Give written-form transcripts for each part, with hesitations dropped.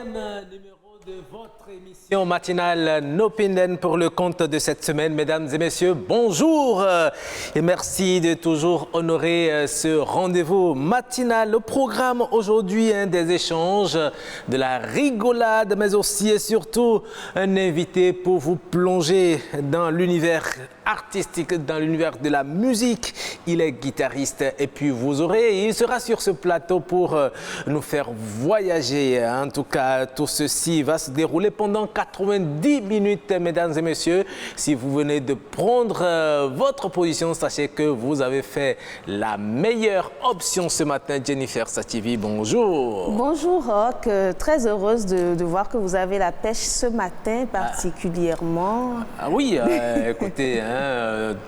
troisième numéro de votre émission matinale Nopinen pour le compte de cette semaine. Mesdames et messieurs, bonjour et merci de toujours honorer ce rendez-vous matinal. Le programme aujourd'hui, des échanges, de la rigolade, mais aussi et surtout un invité pour vous plonger dans l'univers artistique, dans l'univers de la musique. Il est guitariste et puis il sera sur ce plateau pour nous faire voyager. En tout cas, tout ceci va se dérouler pendant 90 minutes, mesdames et messieurs. Si vous venez de prendre votre position, sachez que vous avez fait la meilleure option ce matin. Jennifer Sativi, bonjour. Bonjour Roch, très heureuse de voir que vous avez la pêche ce matin particulièrement. Oui, écoutez,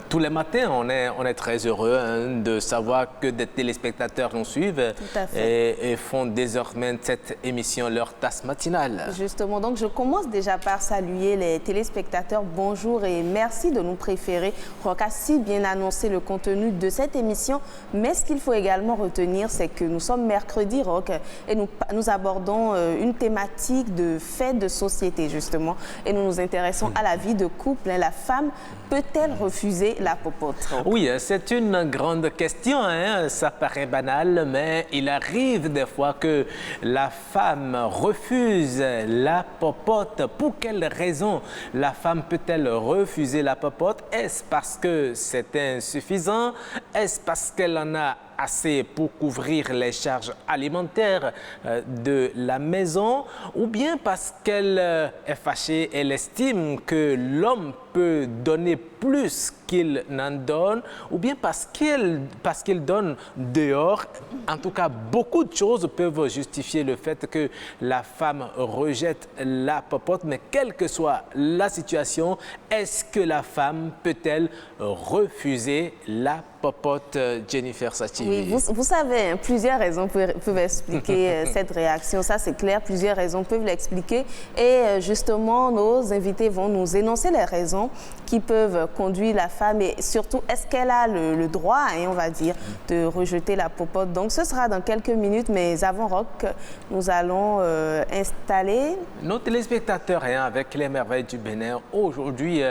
tous les matins, on est très heureux de savoir que des téléspectateurs nous suivent et font désormais cette émission leur tasse matinale. Justement, donc je commence déjà par saluer les téléspectateurs. Bonjour et merci de nous préférer. Roch a si bien annoncé le contenu de cette émission, mais ce qu'il faut également retenir, c'est que nous sommes mercredi, Roch, et nous abordons une thématique de fait de société, justement, et nous nous intéressons à la vie de couple. La femme peut-elle refuser la popote? Oui, c'est une grande question, ça paraît banal, mais il arrive des fois que la femme refuse la popote. Pour quelle raison la femme peut-elle refuser la popote? Est-ce parce que c'est insuffisant? Est-ce parce qu'elle en a assez pour couvrir les charges alimentaires de la maison, ou bien parce qu'elle est fâchée, elle estime que l'homme peut donner plus qu'il n'en donne, ou bien parce qu'il donne dehors. En tout cas, beaucoup de choses peuvent justifier le fait que la femme rejette la popote, mais quelle que soit la situation, est-ce que la femme peut-elle refuser la popote, Jennifer Sativi? Oui, vous savez, plusieurs raisons peuvent expliquer cette réaction. Ça, c'est clair, plusieurs raisons peuvent l'expliquer. Et justement, nos invités vont nous énoncer les raisons qui peuvent conduire la femme et surtout, est-ce qu'elle a le droit, on va dire, de rejeter la popote. Donc, ce sera dans quelques minutes, mais avant Roch, nous allons installer nos téléspectateurs avec les merveilles du Bénin. Aujourd'hui,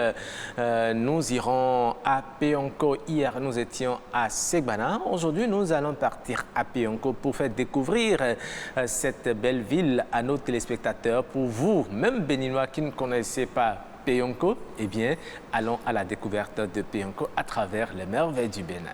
nous irons à Péonko. Hier, nous étions à Segbana. Aujourd'hui, nous allons partir à Péonko pour faire découvrir cette belle ville à nos téléspectateurs. Pour vous, même Béninois qui ne connaissez pas Péonko, eh bien, allons à la découverte de Péonko à travers les merveilles du Bénin.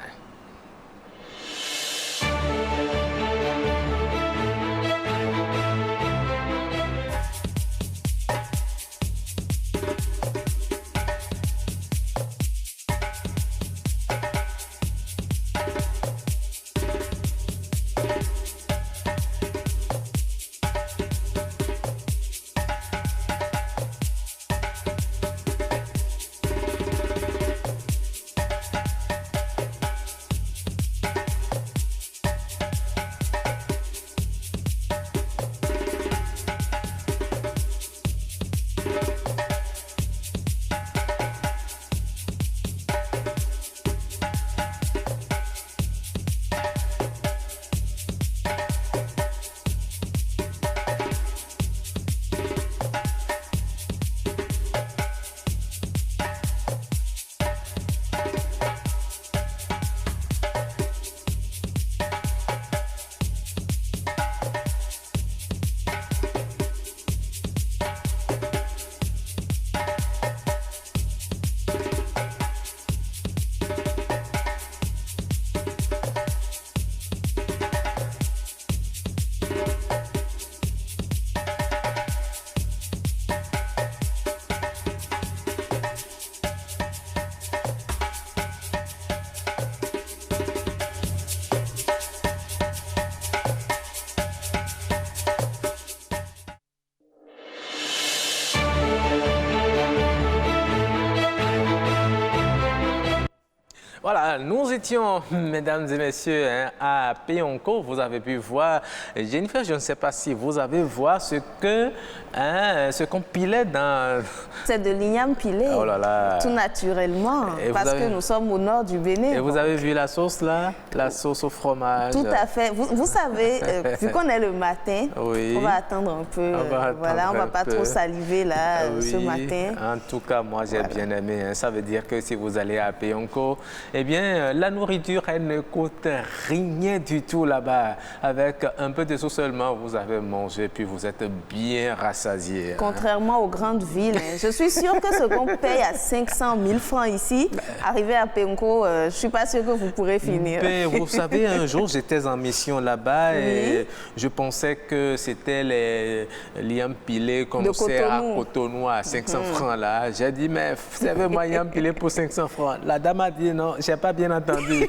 Voilà, nous étions, mesdames et messieurs, hein, à Péonko. Vous avez pu voir, Jennifer, je ne sais pas si vous avez vu ce qu'on pilait dans... C'est de l'igname pilé, oh là là. tout naturellement, parce que nous sommes au nord du Bénin. Et vous avez vu la sauce là? La sauce au fromage. Tout à fait. Vous savez, vu qu'on est le matin, oui. On va attendre un peu. On ne va pas trop saliver là ce matin. En tout cas, moi j'ai bien aimé. Hein. Ça veut dire que si vous allez à Péonko, eh bien, la nourriture, elle ne coûte rien du tout là-bas. Avec un peu de sauce seulement, vous avez mangé, puis vous êtes bien rassasié. Contrairement aux grandes villes, je suis sûre que ce qu'on paye à 500 000 francs ici, arrivé à Péonko, je ne suis pas sûre que vous pourrez finir. Mais vous savez, un jour, j'étais en mission là-bas et je pensais que c'était les liens pilés qu'on sait à Cotonou à 500 francs là. J'ai dit, mais servez-moi liens pilés pour 500 francs. La dame a dit non. Je n'ai pas bien entendu.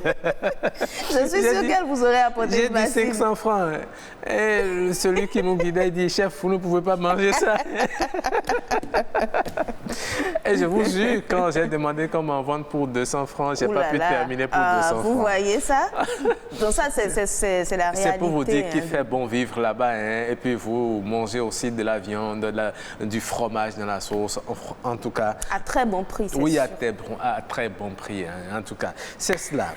Je suis sûre qu'elle vous aurait apporté. J'ai dit 500 francs. Et celui qui nous guidait dit, chef, vous ne pouvez pas manger ça. Et je vous jure, quand j'ai demandé comment vendre pour 200 francs, je n'ai pas pu terminer pour 200 francs. Vous voyez ça? Donc ça, c'est la réalité. C'est pour vous dire qu'il fait bon vivre là-bas. Hein. Et puis vous mangez aussi de la viande, du fromage dans la sauce, en tout cas. À très bon prix, c'est sûr. Oui, à très bon prix, hein, en tout cas. C'est cela.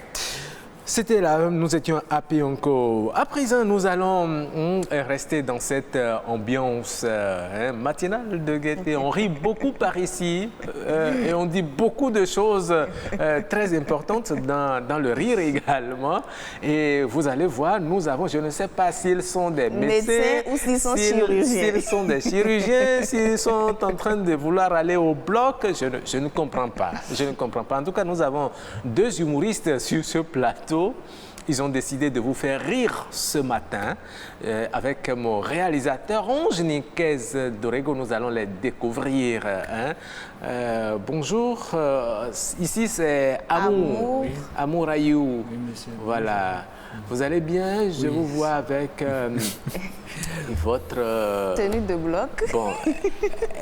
C'était là, nous étions à Péonko. À présent, nous allons rester dans cette ambiance matinale de gaieté. On rit beaucoup par ici et on dit beaucoup de choses très importantes dans le rire également. Et vous allez voir, nous avons, je ne sais pas s'ils sont des médecins ou s'ils sont chirurgiens. S'ils sont des chirurgiens, s'ils sont en train de vouloir aller au bloc, je ne comprends pas. Je ne comprends pas. En tout cas, nous avons deux humoristes sur ce plateau. Ils ont décidé de vous faire rire ce matin avec mon réalisateur Onge Niquez Dorego. Nous allons les découvrir. Hein. Bonjour, ici c'est Amour. Oui. Amour Ayou. Oui, monsieur. Voilà. Vous allez bien? Je vous vois avec votre... tenue de bloc. Bon.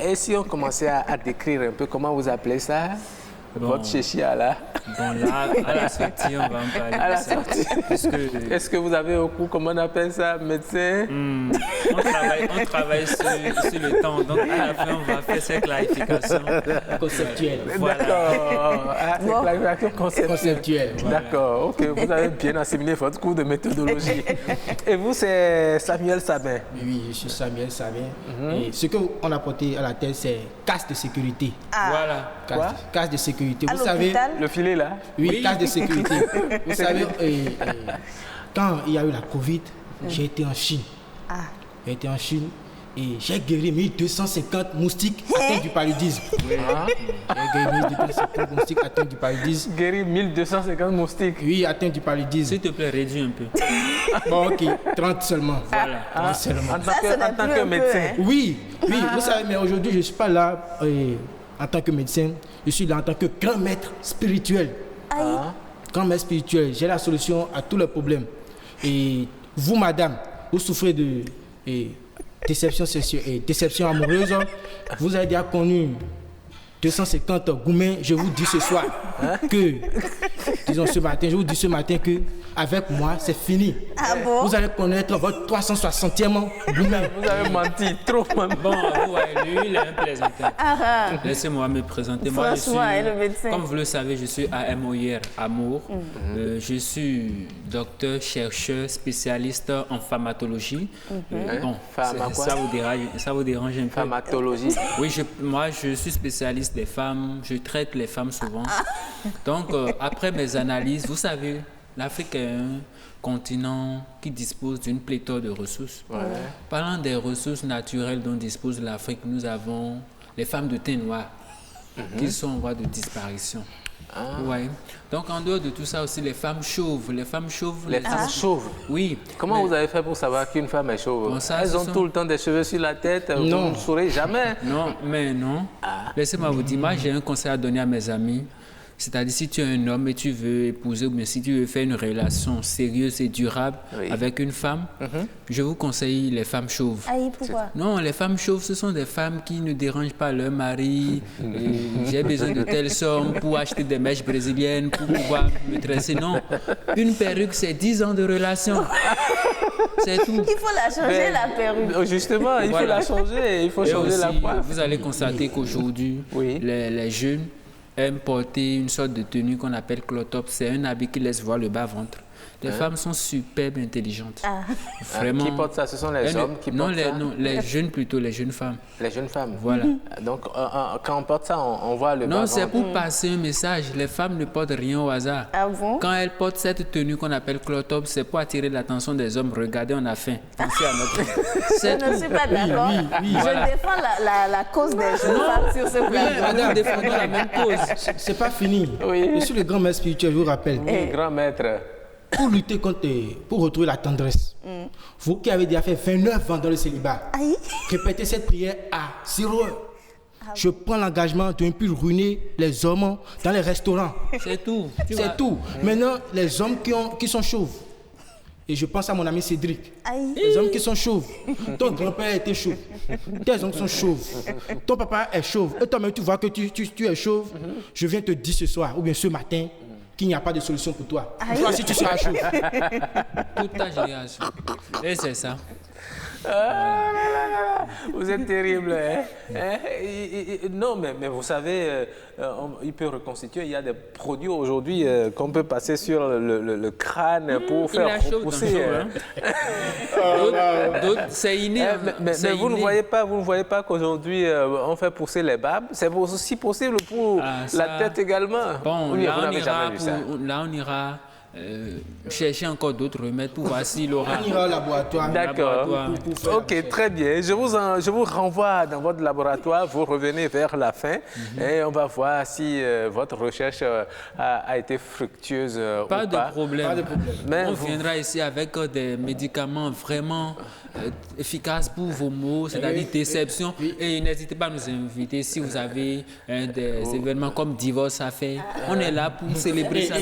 Et si on commençait à décrire un peu comment vous appelez ça? Bon. Votre chéchia là. Bon, là, à la sortie, on va en parler. À la de ça. sortie. Est-ce que vous avez au coup, comment on appelle ça, médecin? On travaille sur le temps. Donc, à la fin, on va faire ces clarifications conceptuelles. Voilà. D'accord. Ah, c'est clarification conceptuelle. Voilà. D'accord. OK. Vous avez bien assimilé votre cours de méthodologie. Et vous, c'est Samuel Sabin? Oui, je suis Samuel Sabin. Et ce qu'on a porté à la tête, c'est casse de sécurité. Voilà. Casse de sécurité. À Vous savez, le filet là? oui, casse de sécurité. Vous savez, quand il y a eu la Covid, j'ai été en Chine. J'ai été en Chine et j'ai guéri 1250 moustiques atteints du paludisme. J'ai guéri 1250 moustiques atteints du paludisme. Guéri 1250 moustiques. Oui, atteints du paludisme. S'il te plaît, réduis un peu. Bon, ok, 30 seulement. Voilà. 30 seulement. En tant que médecin. Oui, vous savez, mais aujourd'hui, je ne suis pas là en tant que médecin. Je suis là en tant que grand maître spirituel. Grand maître spirituel. J'ai la solution à tous les problèmes. Et vous, madame, vous souffrez de déception sexuelle et déception amoureuse. Vous avez déjà connu 250 gourmets. Je vous dis ce soir que, disons ce matin, je vous dis ce matin que avec moi, c'est fini. Ah bon? Vous allez connaître votre 360e gourmet. Vous avez menti, trop menti. Bon, lui, il est un plaisantin. Laissez-moi me présenter. Moi, je suis, le médecin. comme vous le savez, je suis AMOIR, Amour. Je suis docteur, chercheur, spécialiste en pharmacologie. Bon, ça vous dérange un peu? Pharmacologie. Oui, moi, je suis spécialiste des femmes. Je traite les femmes souvent. Donc, après mes analyses, vous savez, l'Afrique est un continent qui dispose d'une pléthore de ressources. Parlant des ressources naturelles dont dispose l'Afrique, nous avons les femmes de teint noir qui sont en voie de disparition. Ouais. Donc, en dehors de tout ça aussi, les femmes chauves. Les femmes chauves. Les femmes chauves? Oui. Comment vous avez fait pour savoir qu'une femme est chauve? Bon, ça, elles ont tout le temps des cheveux sur la tête, vous ne saurez jamais. Non, mais non. Laissez-moi vous dire, moi j'ai un conseil à donner à mes amis. C'est-à-dire, si tu es un homme et tu veux épouser, ou bien si tu veux faire une relation sérieuse et durable avec une femme, je vous conseille les femmes chauves. Aïe, pourquoi? Non, les femmes chauves, ce sont des femmes qui ne dérangent pas leur mari. J'ai besoin de telle somme pour acheter des mèches brésiliennes, pour pouvoir me tresser. Non, une perruque, c'est 10 ans de relation. C'est tout. Il faut la changer, la perruque. Justement, il faut la changer, il faut changer la coiffe. Vous allez constater qu'aujourd'hui, les jeunes aiment porter une sorte de tenue qu'on appelle clotop. C'est un habit qui laisse voir le bas-ventre. Les femmes sont superbes intelligentes. Vraiment. Qui portent ça? Ce sont les hommes qui portent ça? Non, les jeunes plutôt, les jeunes femmes. Les jeunes femmes. Voilà. Donc, quand on porte ça, on voit le bas-ventre. Non, c'est pour passer un message. Les femmes ne portent rien au hasard. Ah bon? Quand elles portent cette tenue qu'on appelle clotop, c'est pour attirer l'attention des hommes. Regardez, on a faim. Pensez à notre... Je ne suis pas d'accord. Je défends la cause des jeunes femmes sur ce plan. Nous défendons la même cause. C'est pas fini. Oui. Je suis le grand maître spirituel, je vous rappelle. Grand maître. Pour lutter pour retrouver la tendresse, vous qui avez déjà fait 29 ans dans le célibat, répétez cette prière à 0 heure. Je prends l'engagement de ne plus ruiner les hommes dans les restaurants. C'est tout. C'est tout. Maintenant, les hommes qui sont chauves, et je pense à mon ami Cédric, les hommes qui sont chauves. Ton grand-père était chauve. Tes oncles sont chauves. Ton papa est chauve. Et toi-même, tu vois que tu es chauve. Je viens te dire ce soir, ou bien ce matin, qu'il n'y a pas de solution pour toi. Toi, si tu seras chauve. Toute ta génération. Et c'est ça. Vous êtes terrible. Non, mais vous savez, il peut reconstituer. Il y a des produits aujourd'hui qu'on peut passer sur le crâne pour faire repousser. C'est inné. Mais vous ne voyez pas qu'aujourd'hui, on fait pousser les barbes. C'est aussi possible pour la tête également. Bon, là, on ira chercher encore d'autres remèdes pour voir s'il aura. On ira au laboratoire. D'accord. Ok, très bien. Je vous renvoie dans votre laboratoire. Vous revenez vers la fin et on va voir si votre recherche a été fructueuse ou pas. Pas de problème. Mais on viendra ici avec des médicaments vraiment efficaces pour vos maux, c'est-à-dire déception. Et n'hésitez pas à nous inviter si vous avez des événements comme divorce à faire. On est là pour célébrer ça.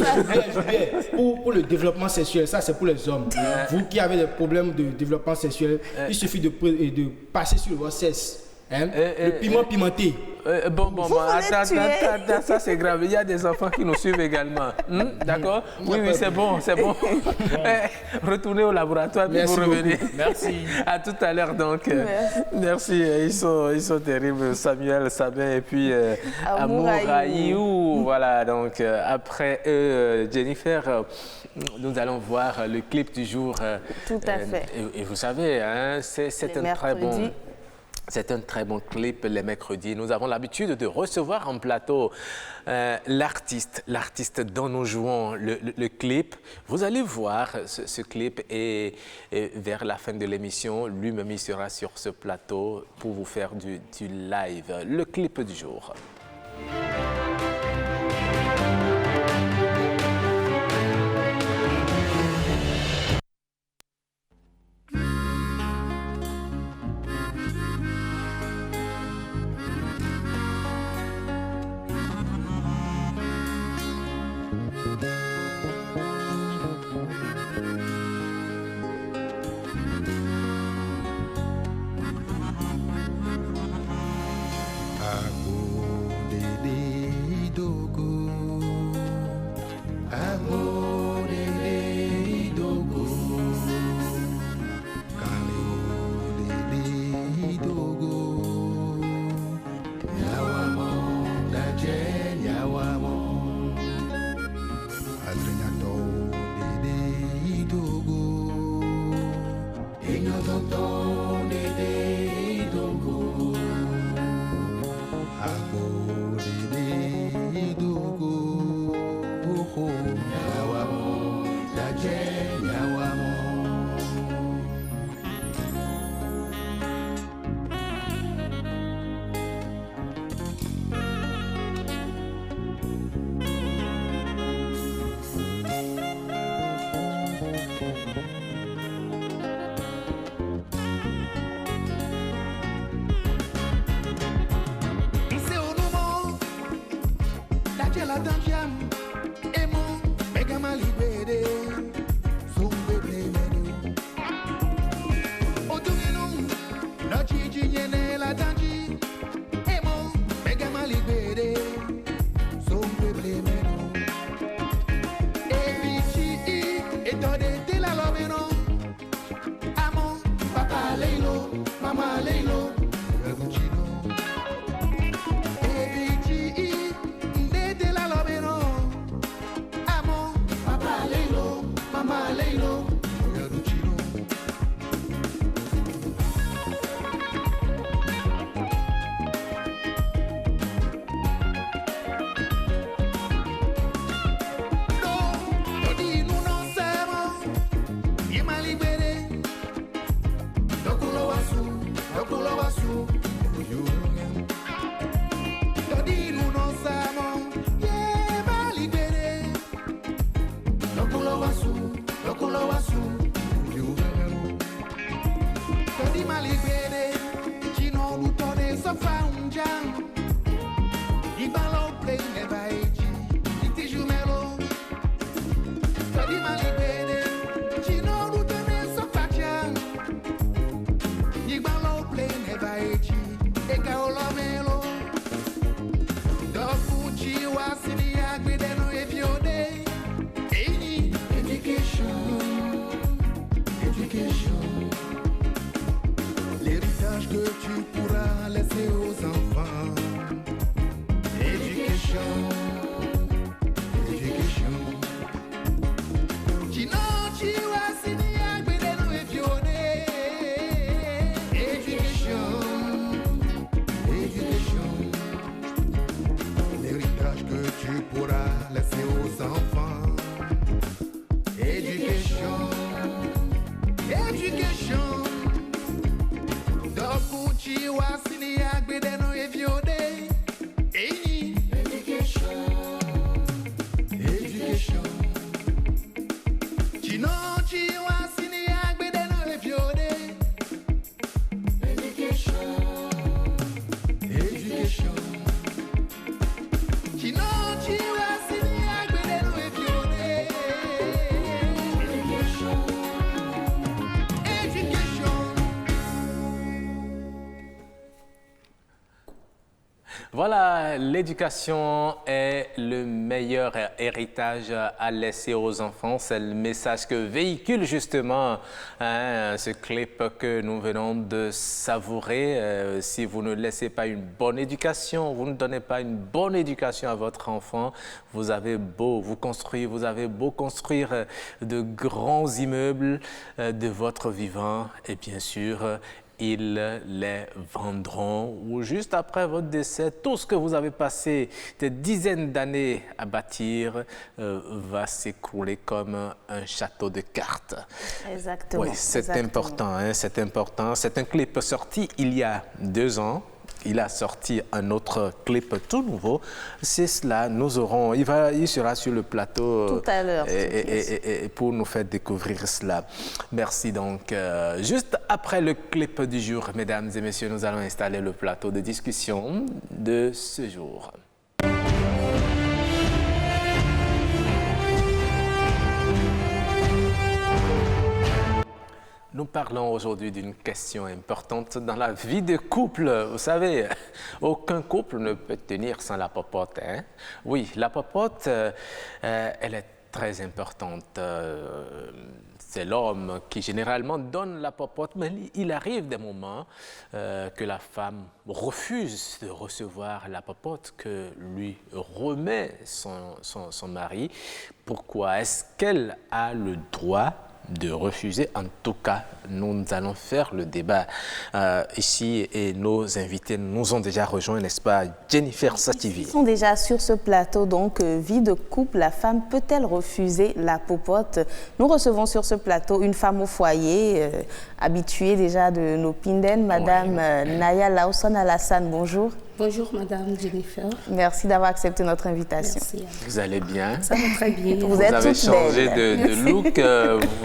Pour le développement sexuel, ça c'est pour les hommes. Vous qui avez des problèmes de développement sexuel, il suffit de passer sur votre sexe. Le piment pimenté. Attends, ça c'est grave. Il y a des enfants qui nous suivent également. D'accord? Oui, c'est bon. Retournez au laboratoire et vous revenez. Merci. À tout à l'heure donc. Merci. Ils sont terribles, Samuel, Sabin et puis Amouraïou. Voilà, donc après eux, Jennifer, nous allons voir le clip du jour. Tout à fait. Et vous savez, c'est un très bon... C'est un très bon clip les mercredis. Nous avons l'habitude de recevoir en plateau l'artiste dont nous jouons le clip. Vous allez voir ce clip et vers la fin de l'émission, lui-même il sera sur ce plateau pour vous faire du live. Le clip du jour. la dangia Voilà, l'éducation est le meilleur héritage à laisser aux enfants. C'est le message que véhicule justement ce clip que nous venons de savourer. Si vous ne laissez pas une bonne éducation, vous ne donnez pas une bonne éducation à votre enfant, vous avez beau vous construire de grands immeubles de votre vivant et bien sûr, ils les vendront ou juste après votre décès, tout ce que vous avez passé des dizaines d'années à bâtir va s'écrouler comme un château de cartes. Exactement. Oui, c'est important, hein, c'est important. C'est un clip sorti il y a 2 ans. Il a sorti un autre clip tout nouveau. C'est cela, il sera sur le plateau tout à l'heure et pour nous faire découvrir cela. Merci donc. Juste après le clip du jour, mesdames et messieurs, nous allons installer le plateau de discussion de ce jour. Nous parlons aujourd'hui d'une question importante dans la vie de couple. Vous savez, aucun couple ne peut tenir sans la popote, hein? Oui, la popote, elle est très importante. C'est l'homme qui généralement donne la popote, mais il arrive des moments que la femme refuse de recevoir la popote que lui remet son mari. Pourquoi? Est-ce qu'elle a le droit de refuser? En tout cas, nous allons faire le débat ici et nos invités nous ont déjà rejoints, n'est-ce pas, Jennifer Sativi? Ils sont déjà sur ce plateau, donc vie de couple, la femme peut-elle refuser la popote? Nous recevons sur ce plateau une femme au foyer, habituée déjà de nos Pinden, Madame Naya Lawson Alassane, bonjour. Bonjour Madame Jennifer. Merci d'avoir accepté notre invitation. Merci. Vous allez bien? Ça va très bien. Vous avez toute changé belle. de look,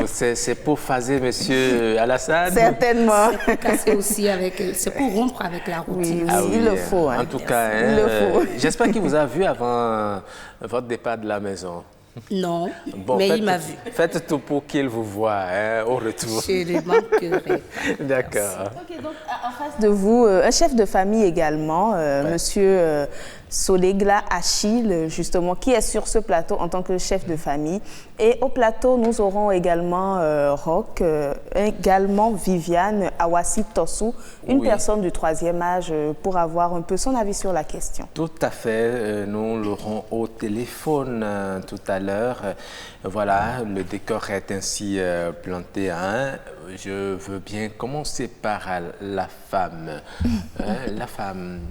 c'est pour phaser Monsieur Alassane? Certainement. C'est pour casser aussi c'est pour rompre avec la routine. Oui, Ah oui, il le faut. En Hein. tout cas, Il le faut. j'espère qu'il vous a vu avant votre départ de la maison. Non, Bon, mais il m'a vu. Faites tout pour qu'il vous voie au retour. Je ne manquerai pas. D'accord. Ok, donc en face de vous, un chef de famille également, Monsieur Solegla Achille, justement, qui est sur ce plateau en tant que chef de famille. Et au plateau, nous aurons également Roch, également Viviane Awassi Tossou, une personne du 3e âge, pour avoir un peu son avis sur la question. Tout à fait. Nous l'aurons au téléphone tout à l'heure. Voilà, le décor est ainsi planté. Hein. Je veux bien commencer par la femme. La femme.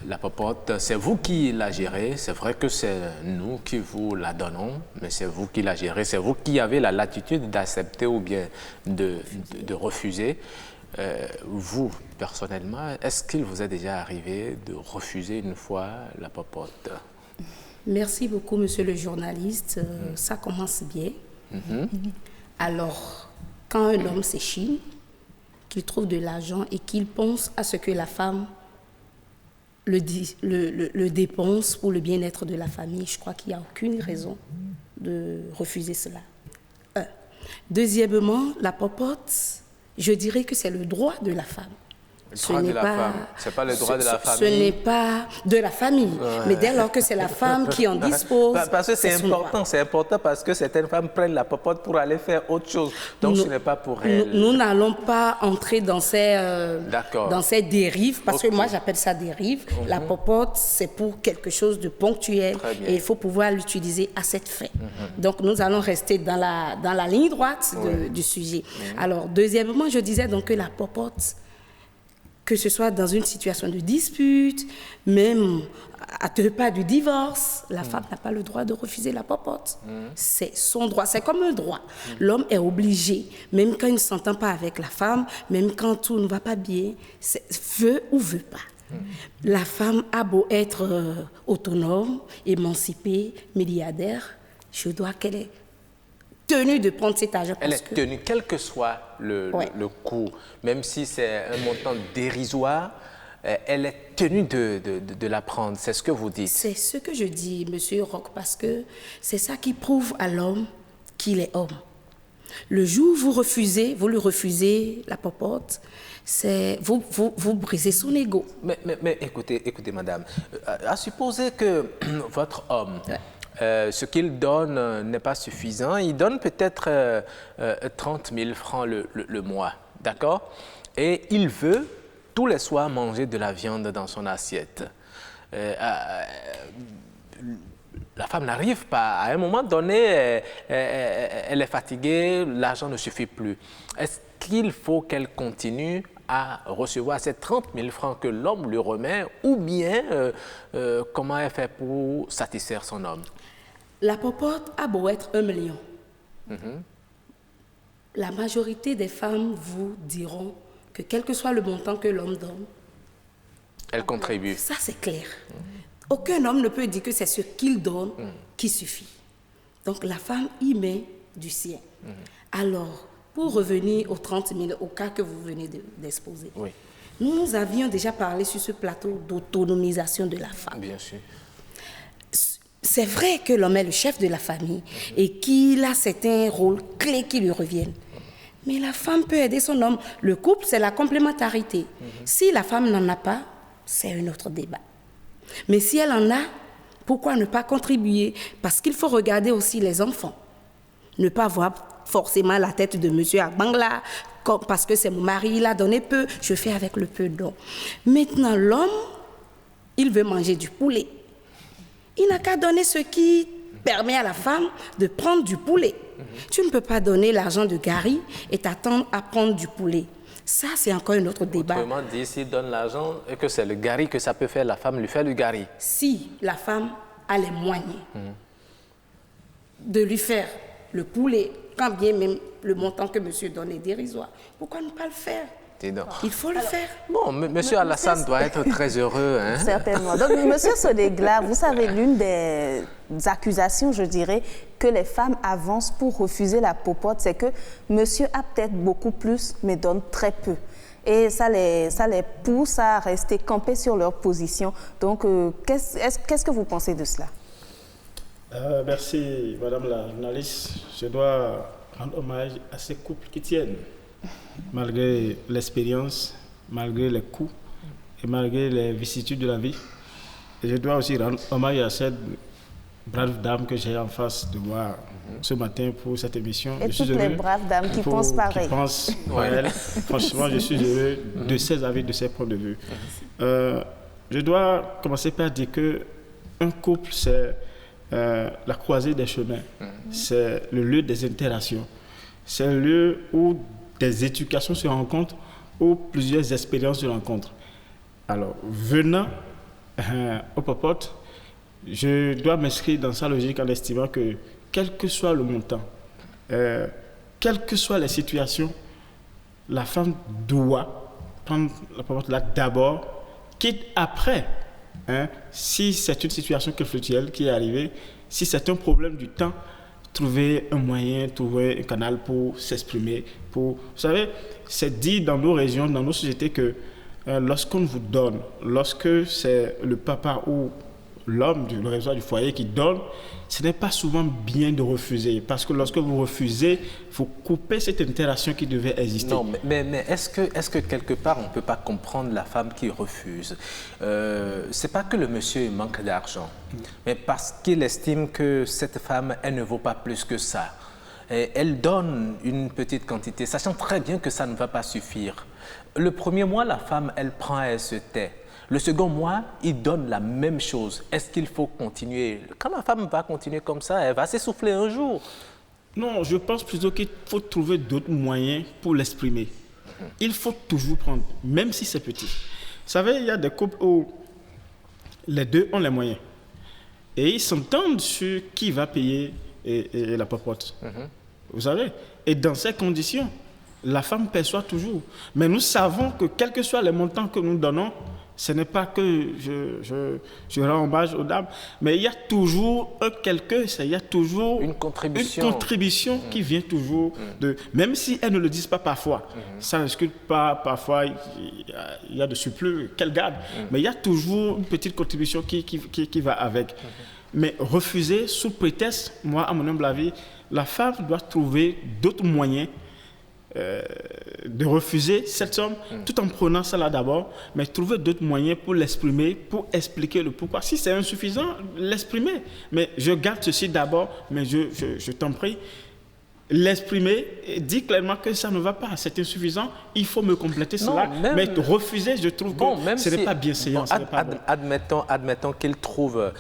La popote, c'est vous qui la gérez. C'est vrai que c'est nous qui vous la donnons, mais c'est vous qui la gérez. C'est vous qui avez la latitude d'accepter ou bien de refuser. Vous, personnellement, est-ce qu'il vous est déjà arrivé de refuser une fois la popote? Merci beaucoup, monsieur le journaliste. Ça commence bien. Alors, quand un homme s'échine, qu'il trouve de l'argent et qu'il pense à ce que la femme le dépense pour le bien-être de la famille, je crois qu'il n'y a aucune raison de refuser cela. Deuxièmement, la popote, je dirais que c'est le droit de la femme. Ce n'est pas le droit de la famille. Ce n'est pas de la famille, mais dès lors que c'est la femme qui en dispose. Parce que c'est important parce que certaines femmes prennent la popote pour aller faire autre chose. Donc ce n'est pas pour elles. Nous n'allons pas entrer dans ces dérives, parce que moi j'appelle ça dérive. La popote, c'est pour quelque chose de ponctuel et il faut pouvoir l'utiliser à cette fin. Donc nous allons rester dans la ligne droite du sujet. Alors deuxièmement, je disais donc que la popote, que ce soit dans une situation de dispute, même à 2 pas du divorce, la femme n'a pas le droit de refuser la popote. C'est son droit, c'est comme un droit. L'homme est obligé, même quand il ne s'entend pas avec la femme, même quand tout ne va pas bien, veut ou veut pas. La femme a beau être autonome, émancipée, milliardaire, je dois qu'elle ait tenue de prendre cet argent. Elle est tenue, quel que soit le coût, même si c'est un montant dérisoire, elle est tenue de la prendre. C'est ce que vous dites. C'est ce que je dis, Monsieur Roch, parce que c'est ça qui prouve à l'homme qu'il est homme. Le jour où vous lui refusez la popote, vous brisez son ego. Mais écoutez, madame, à supposer que votre homme, ce qu'il donne n'est pas suffisant, il donne peut-être 30 000 francs le mois, d'accord? Et il veut tous les soirs manger de la viande dans son assiette. La femme n'arrive pas. À un moment donné, elle est fatiguée, l'argent ne suffit plus. Est-ce qu'il faut qu'elle continue à recevoir ces 30 000 francs que l'homme lui remet, ou bien comment elle fait pour satisfaire son homme? La popote a beau être 1 million. La majorité des femmes vous diront que quel que soit le montant que l'homme donne, elle contribue. Ça, c'est clair. Aucun homme ne peut dire que c'est ce qu'il donne qui suffit. Donc, la femme y met du sien. Alors, pour revenir aux 30 000, au cas que vous venez d'exposer, nous avions déjà parlé sur ce plateau d'autonomisation de la femme. Bien sûr. C'est vrai que l'homme est le chef de la famille et qu'il a certains rôles clés qui lui reviennent. Mais la femme peut aider son homme. Le couple, c'est la complémentarité. Si la femme n'en a pas, c'est un autre débat. Mais si elle en a, pourquoi ne pas contribuer? Parce qu'il faut regarder aussi les enfants. Ne pas voir forcément la tête de monsieur Agbangla, parce que c'est mon mari, il a donné peu, je fais avec le peu don. Maintenant, l'homme, il veut manger du poulet. Il n'a qu'à donner ce qui permet à la femme de prendre du poulet. Tu ne peux pas donner l'argent de Gary et t'attendre à prendre du poulet. Ça, c'est encore un autre débat. Autrement dit, s'il donne l'argent et que c'est le Gary que ça peut faire, la femme lui fait le Gary. Si la femme a les moyens de lui faire le poulet, quand bien même le montant que monsieur donne est dérisoire, pourquoi ne pas le faire? Il faut le faire. Bon, monsieur Alassane doit être très heureux. Hein? Certainement. Donc, monsieur Sodegla, vous savez, l'une des accusations, je dirais, que les femmes avancent pour refuser la popote, c'est que monsieur a peut-être beaucoup plus, mais donne très peu. Et ça les pousse à rester campés sur leur position. Donc, qu'est-ce que vous pensez de cela? Merci, madame la journaliste. Je dois rendre hommage à ces couples qui tiennent. Malgré l'expérience, malgré les coups et malgré les vicissitudes de la vie. Et je dois aussi rendre hommage à cette brave dame que j'ai en face de moi ce matin pour cette émission. Et toutes les braves dames qui pensent pareil. Franchement, je suis heureux de ses avis, de ses points de vue. Je dois commencer par dire qu'un couple, c'est la croisée des chemins. C'est le lieu des interactions. C'est le lieu où des éducations se rencontrent ou plusieurs expériences se rencontrent. Alors, venant au popote, je dois m'inscrire dans sa logique en estimant que, quel que soit le montant, quelles que soient les situations, la femme doit prendre la popote là d'abord, quitte après, si c'est une situation conflictuelle qui est arrivée, si c'est un problème du temps, trouver un moyen, trouver un canal pour s'exprimer. Vous savez, c'est dit dans nos régions, dans nos sociétés que lorsqu'on vous donne, lorsque c'est le papa ou l'homme, le responsable du foyer qui donne, ce n'est pas souvent bien de refuser. Parce que lorsque vous refusez, il faut couper cette interaction qui devait exister. Non, mais est-ce que quelque part, on ne peut pas comprendre la femme qui refuse? Ce n'est pas que le monsieur manque d'argent, mais parce qu'il estime que cette femme, elle ne vaut pas plus que ça. Et elle donne une petite quantité, sachant très bien que ça ne va pas suffire. Le premier mois, la femme, elle prend, elle se tait. Le second mois, il donne la même chose. Est-ce qu'il faut continuer? Quand la femme va continuer comme ça, elle va s'essouffler un jour. Non, je pense plutôt qu'il faut trouver d'autres moyens pour l'exprimer. Il faut toujours prendre, même si c'est petit. Vous savez, il y a des couples où les deux ont les moyens. Et ils s'entendent sur qui va payer et la popote. Vous savez? Et dans ces conditions, la femme perçoit toujours. Mais nous savons que quels que soient les montants que nous donnons, ce n'est pas que je rends hommage aux dames, mais il y a toujours il y a toujours une contribution qui vient toujours de... Même si elles ne le disent pas parfois, ça n'excuse pas, parfois il y a de surplus qu'elles gardent, mais il y a toujours une petite contribution qui va avec. Mais refuser sous prétexte, moi, à mon humble avis, la femme doit trouver d'autres moyens de refuser cette somme, tout en prenant cela d'abord, mais trouver d'autres moyens pour l'exprimer, pour expliquer le pourquoi. Si c'est insuffisant, l'exprimer. Mais je garde ceci d'abord, mais je t'en prie, l'exprimer et dire clairement que ça ne va pas, c'est insuffisant, il faut me compléter cela. Mais refuser, je trouve que ce n'est pas bienséant. Admettons qu'elle trouve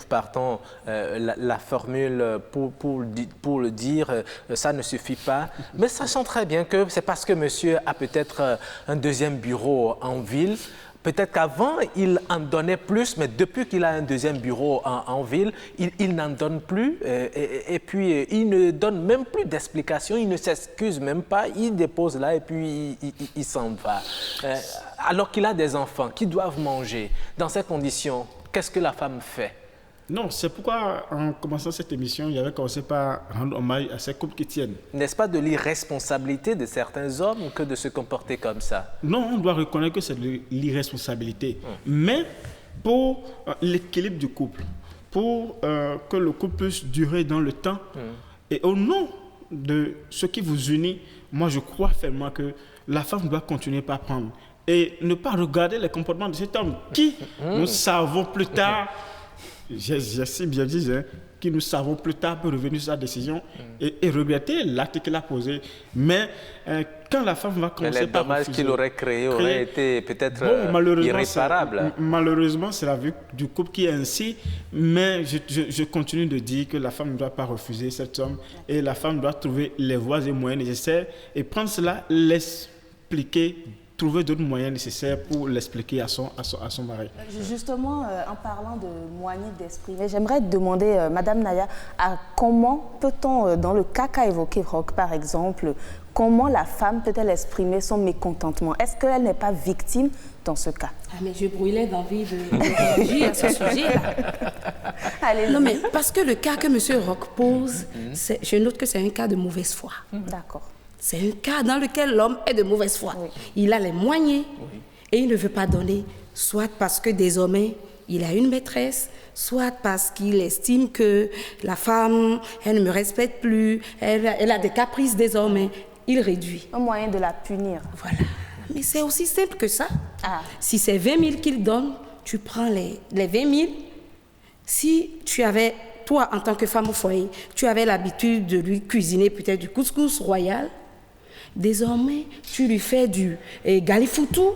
partant la formule pour le dire, ça ne suffit pas. Mais sachant très bien que c'est parce que monsieur a peut-être un deuxième bureau en ville. Peut-être qu'avant, il en donnait plus, mais depuis qu'il a un deuxième bureau en ville, il n'en donne plus. Et puis, il ne donne même plus d'explications, il ne s'excuse même pas, il dépose là et puis il s'en va. Alors qu'il a des enfants qui doivent manger. Dans ces conditions, qu'est-ce que la femme fait? Non, c'est pourquoi, en commençant cette émission, j'avais commencé par rendre hommage à ces couples qui tiennent. N'est-ce pas de l'irresponsabilité de certains hommes que de se comporter comme ça? Non, on doit reconnaître que c'est de l'irresponsabilité. Mais pour l'équilibre du couple, pour que le couple puisse durer dans le temps, et au nom de ce qui vous unit, moi je crois fermement que la femme doit continuer par prendre. Et ne pas regarder les comportements de cet homme qui, nous savons plus tard, j'ai si bien dit, qui nous savons plus tard peut revenir sur sa décision et regretter l'acte qu'il a posé. Mais quand la femme va commencer par les dommages qu'il aurait créés auraient été peut-être irréparables. Malheureusement, c'est la vue du couple qui est ainsi. Mais je continue de dire que la femme ne doit pas refuser cette somme et la femme doit trouver les voies et moyens nécessaires et prendre cela, l'expliquer, trouver d'autres moyens nécessaires pour l'expliquer à son mari. Justement, en parlant de moyens d'exprimer, j'aimerais demander, Madame Naya, comment peut-on, dans le cas qu'a évoqué Roch par exemple, comment la femme peut-elle exprimer son mécontentement? Est-ce qu'elle n'est pas victime dans ce cas? Mais je brûlais d'envie de réagir à ce sujet-là. Non, mais parce que le cas que M. Roch pose, je note que c'est un cas de mauvaise foi. D'accord. C'est un cas dans lequel l'homme est de mauvaise foi. Oui. Il a les moyens et il ne veut pas donner, soit parce que désormais il a une maîtresse, soit parce qu'il estime que la femme, elle ne me respecte plus, elle a des caprices désormais. Il réduit. Un moyen de la punir. Voilà. Mais c'est aussi simple que ça. Si c'est 20 000 qu'il donne, tu prends les 20 000. Si tu avais, toi en tant que femme au foyer, tu avais l'habitude de lui cuisiner peut-être du couscous royal, désormais, tu lui fais du galifoutou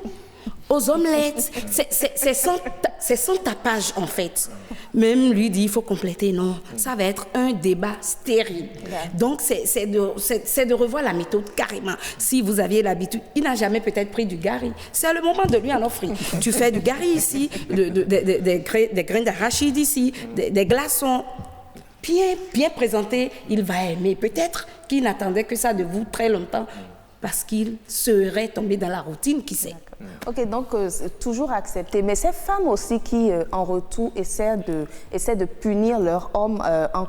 aux omelettes. C'est sans tapage, en fait. Même lui dit, il faut compléter. Non, ça va être un débat stérile. Donc, c'est de revoir la méthode carrément. Si vous aviez l'habitude, il n'a jamais peut-être pris du gari. C'est le moment de lui en offrir. Tu fais du gari ici, des grains d'arachide ici, des glaçons. Bien présenté, il va aimer. Peut-être qu'il n'attendait que ça de vous très longtemps parce qu'il serait tombé dans la routine, qui sait. Ok, donc toujours accepter. Mais ces femmes aussi qui, en retour, essaient de punir leur homme en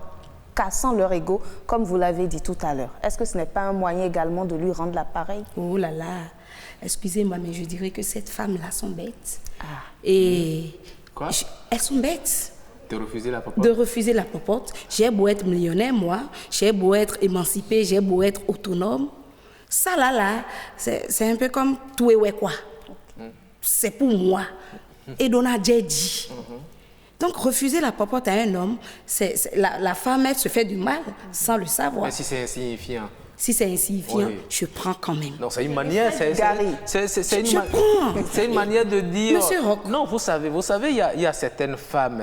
cassant leur ego, comme vous l'avez dit tout à l'heure. Est-ce que ce n'est pas un moyen également de lui rendre l'appareil? Oh là là, excusez-moi, mais je dirais que ces femmes-là sont bêtes. Et quoi? Elles sont bêtes. De refuser la popote? De refuser la popote. J'ai beau être millionnaire, moi, j'ai beau être émancipée, j'ai beau être autonome. Ça là, c'est un peu comme tout et ouais quoi. C'est pour moi. Et donc, j'ai dit. Donc, refuser la popote à un homme, la femme, elle se fait du mal sans le savoir. Mais si c'est insignifiant. Si c'est insignifiant, je prends quand même. Non, c'est une manière, c'est une manière de dire. Monsieur Roch. Non, vous savez, il y a certaines femmes,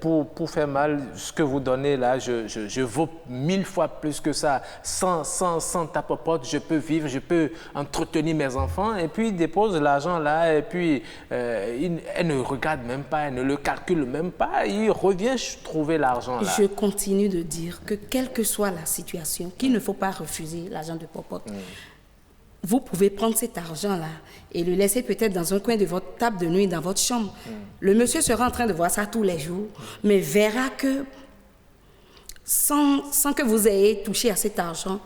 pour faire mal, ce que vous donnez là, je vaux 1000 fois plus que ça. Sans ta popote, je peux vivre, je peux entretenir mes enfants. Et puis, ils déposent l'argent là, et puis, elle ne regarde même pas, elle ne le calcule même pas. Il revient trouver l'argent là. Je continue de dire que, quelle que soit la situation, qu'il ne faut pas refuser l'argent de popote. Vous pouvez prendre cet argent-là et le laisser peut-être dans un coin de votre table de nuit, dans votre chambre. Le monsieur sera en train de voir ça tous les jours, mais verra que sans que vous ayez touché à cet argent,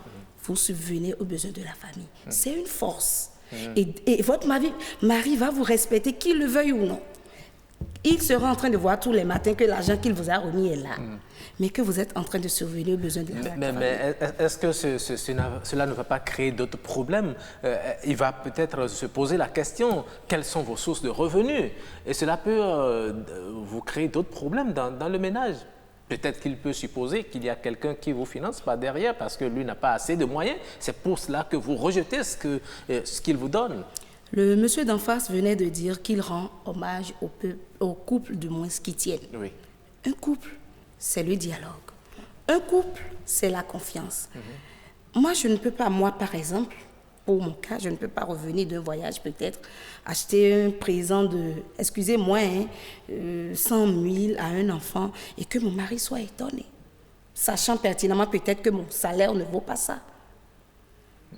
vous subvenez aux besoins de la famille. C'est une force. Et votre mari va vous respecter, qu'il le veuille ou non. Il sera en train de voir tous les matins que l'argent qu'il vous a remis est là, mais que vous êtes en train de surveiller aux besoins de la famille. Mais est-ce que cela ne va pas créer d'autres problèmes? Il va peut-être se poser la question, quelles sont vos sources de revenus? Et cela peut vous créer d'autres problèmes dans le ménage. Peut-être qu'il peut supposer qu'il y a quelqu'un qui vous finance par derrière parce que lui n'a pas assez de moyens. C'est pour cela que vous rejetez ce qu'il vous donne. Le monsieur d'en face venait de dire qu'il rend hommage au couple du moins qui tiennent. Oui. Un couple, c'est le dialogue. Un couple, c'est la confiance. Moi, je ne peux pas, par exemple, pour mon cas, je ne peux pas revenir d'un voyage, peut-être, acheter un présent de, excusez-moi, 100 000 à un enfant et que mon mari soit étonné, sachant pertinemment peut-être que mon salaire ne vaut pas ça.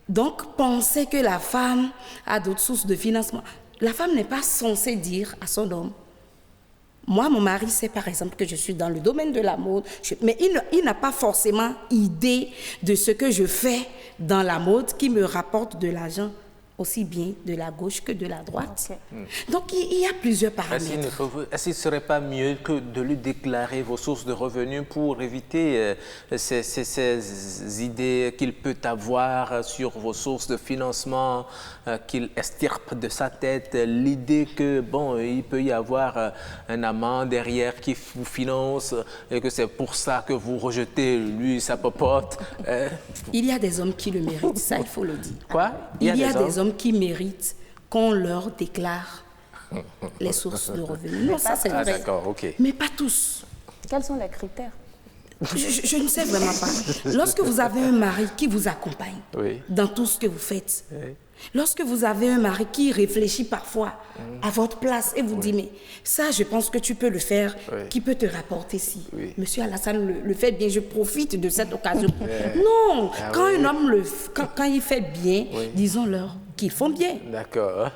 Donc, penser que la femme a d'autres sources de financement. La femme n'est pas censée dire à son homme, moi, mon mari sait par exemple que je suis dans le domaine de la mode, mais il n'a pas forcément idée de ce que je fais dans la mode qui me rapporte de l'argent, aussi bien de la gauche que de la droite. Okay. Donc, il y a plusieurs paramètres. Est-ce qu'il ne serait pas mieux que de lui déclarer vos sources de revenus pour éviter ces idées qu'il peut avoir sur vos sources de financement, qu'il estirpe de sa tête l'idée que, bon, il peut y avoir un amant derrière qui vous finance et que c'est pour ça que vous rejetez, lui, sa popote. Il y a des hommes qui le méritent, ça, il faut le dire. Quoi? Il y a des hommes qui méritent qu'on leur déclare les sources de revenus. Non, ça c'est vrai. D'accord, ok. Mais pas tous. Quels sont les critères? Je ne sais vraiment pas. Lorsque vous avez un mari qui vous accompagne dans tout ce que vous faites, lorsque vous avez un mari qui réfléchit parfois à votre place et vous dit, mais ça, je pense que tu peux le faire, qui peut te rapporter si. Monsieur Alassane le fait bien, je profite de cette occasion. Non, quand un homme quand il fait bien, disons-leur qu'ils font bien. D'accord.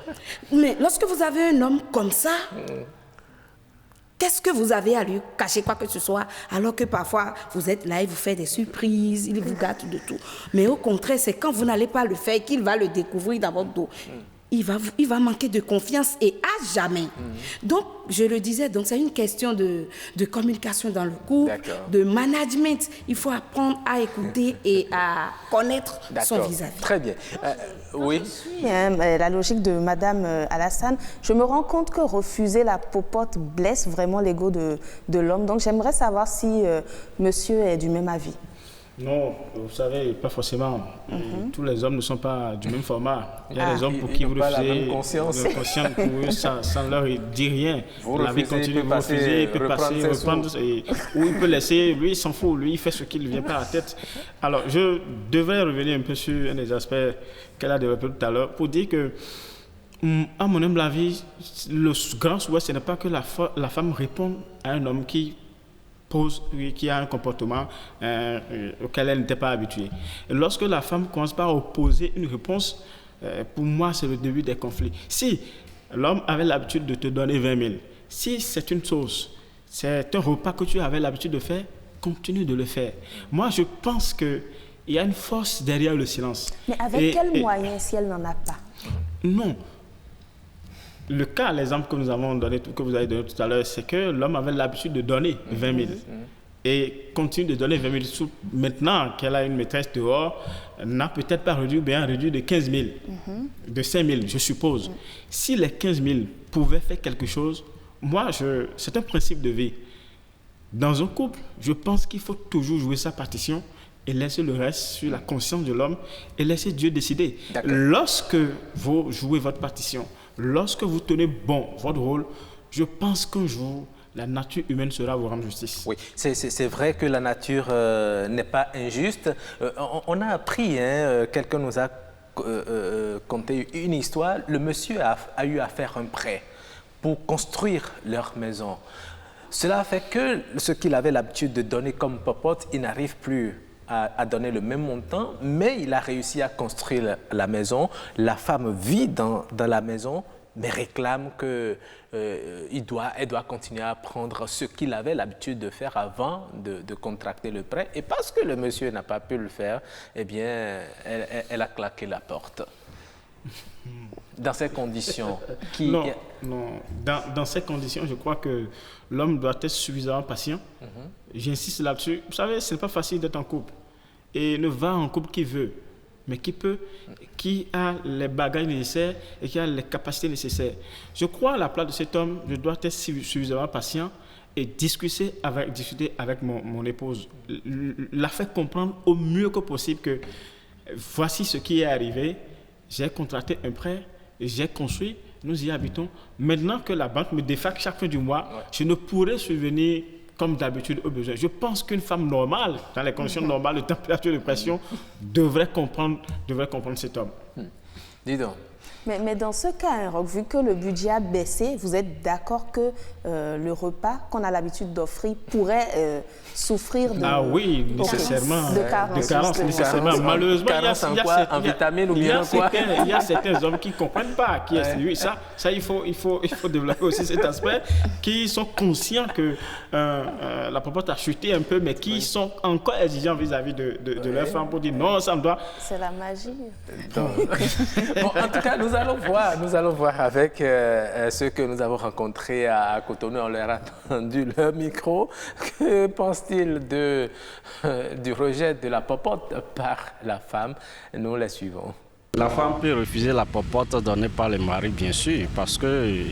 Mais lorsque vous avez un homme comme ça, qu'est-ce que vous avez à lui cacher quoi que ce soit, alors que parfois vous êtes là, il vous fait des surprises, il vous gâte de tout. Mais au contraire, c'est quand vous n'allez pas le faire qu'il va le découvrir dans votre dos. Il va manquer de confiance et à jamais. Donc, je le disais, donc c'est une question de communication dans le couple, de management. Il faut apprendre à écouter et à connaître son vis-à-vis. Très bien. Oui. La logique de Madame Alassane, je me rends compte que refuser la popote blesse vraiment l'ego de l'homme. Donc, j'aimerais savoir si monsieur est du même avis. Non, vous savez, pas forcément. Tous les hommes ne sont pas du même format. Il y a des hommes pour qui vous refusez, conscience pour eux, ça ne leur dit rien. La vie continue, vous refusez, il peut passer, reprendre, ou il peut laisser, lui il s'en fout, lui il fait ce qui ne lui vient pas à la tête. Alors, je devrais revenir un peu sur un des aspects qu'elle a développé tout à l'heure pour dire que, à mon humble avis, le grand souhait, ce n'est pas que la femme réponde à un homme qui a un comportement auquel elle n'était pas habituée. Et lorsque la femme commence par opposer une réponse, pour moi, c'est le début des conflits. Si l'homme avait l'habitude de te donner 20 000, si c'est une sauce, c'est un repas que tu avais l'habitude de faire, continue de le faire. Moi, je pense qu'il y a une force derrière le silence. Mais avec quels moyens si elle n'en a pas? Non. Le cas, l'exemple que nous avons donné, que vous avez donné tout à l'heure, c'est que l'homme avait l'habitude de donner 20 000 et continue de donner 20 000. Maintenant qu'elle a une maîtresse dehors, n'a peut-être pas réduit, bien réduit de 15 000, de 5 000, je suppose. Si les 15 000 pouvaient faire quelque chose, moi, c'est un principe de vie. Dans un couple, je pense qu'il faut toujours jouer sa partition et laisser le reste sur la conscience de l'homme et laisser Dieu décider. Lorsque vous jouez votre partition, lorsque vous tenez bon votre rôle, je pense qu'un jour, la nature humaine sera vous rendre justice. Oui, c'est vrai que la nature n'est pas injuste. On a appris, quelqu'un nous a conté une histoire. Le monsieur a eu à faire un prêt pour construire leur maison. Cela fait que ce qu'il avait l'habitude de donner comme popote, il n'arrive plus à donner le même montant, mais il a réussi à construire la maison. La femme vit dans la maison, mais réclame qu'elle doit continuer à prendre ce qu'il avait l'habitude de faire avant de contracter le prêt. Et parce que le monsieur n'a pas pu le faire, eh bien, elle a claqué la porte. Dans ces conditions, non. Dans ces conditions, je crois que l'homme doit être suffisamment patient. J'insiste là-dessus. Vous savez, ce n'est pas facile d'être en couple. Et ne va en couple qui veut, mais qui a les bagages nécessaires et qui a les capacités nécessaires. Je crois à la place de cet homme, je dois être suffisamment patient et discuter avec mon épouse. La faire comprendre au mieux que possible que voici ce qui est arrivé. J'ai contracté un prêt, j'ai construit, nous y habitons. Maintenant que la banque me défacte chaque fin du mois, je ne pourrai subvenir comme d'habitude aux besoins. Je pense qu'une femme normale, dans les conditions normales de température et de pression, devrait comprendre cet homme. Dis donc. Mais dans ce cas, Roch, vu que le budget a baissé, vous êtes d'accord que le repas qu'on a l'habitude d'offrir pourrait souffrir de... Ah oui, nécessairement. De carence, nécessairement. Malheureusement, en vitamines ou bien quoi? Il y a certains hommes qui ne comprennent pas qui est lui. Ça, il faut développer aussi cet aspect, qui sont conscients que la popote a chuté un peu, mais qui sont encore exigeants vis-à-vis de leur femme pour dire non, ça me doit... C'est la magie. Bon, en tout cas, nous allons voir avec ceux que nous avons rencontrés à Cotonou. On leur a tendu le micro. Que pense-t-il du rejet de la popote par la femme? Nous les suivons. La femme peut refuser la popote donnée par le mari, bien sûr, parce que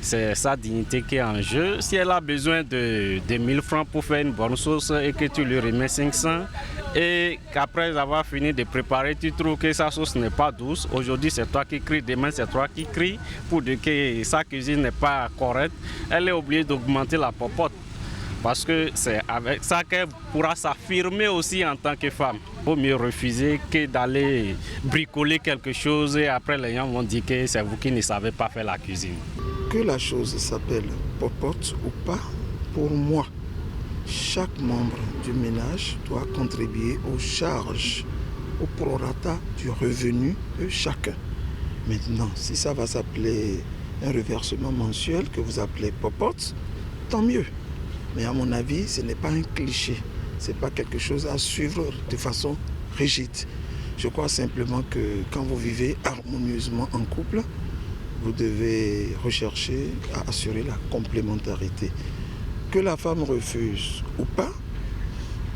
c'est sa dignité qui est en jeu. Si elle a besoin de 1000 francs pour faire une bonne sauce et que tu lui remets 500, et qu'après avoir fini de préparer, tu trouves que sa sauce n'est pas douce, aujourd'hui c'est toi qui cries, demain c'est toi qui cries pour dire que sa cuisine n'est pas correcte, elle est obligée d'augmenter la popote. Parce que c'est avec ça qu'elle pourra s'affirmer aussi en tant que femme. Il vaut mieux refuser que d'aller bricoler quelque chose et après les gens vont dire que c'est vous qui ne savez pas faire la cuisine. Que la chose s'appelle popote ou pas, pour moi, chaque membre du ménage doit contribuer aux charges, au prorata du revenu de chacun. Maintenant, si ça va s'appeler un reversement mensuel que vous appelez popote, tant mieux. Mais à mon avis, ce n'est pas un cliché. Ce n'est pas quelque chose à suivre de façon rigide. Je crois simplement que quand vous vivez harmonieusement en couple, vous devez rechercher à assurer la complémentarité. Que la femme refuse ou pas,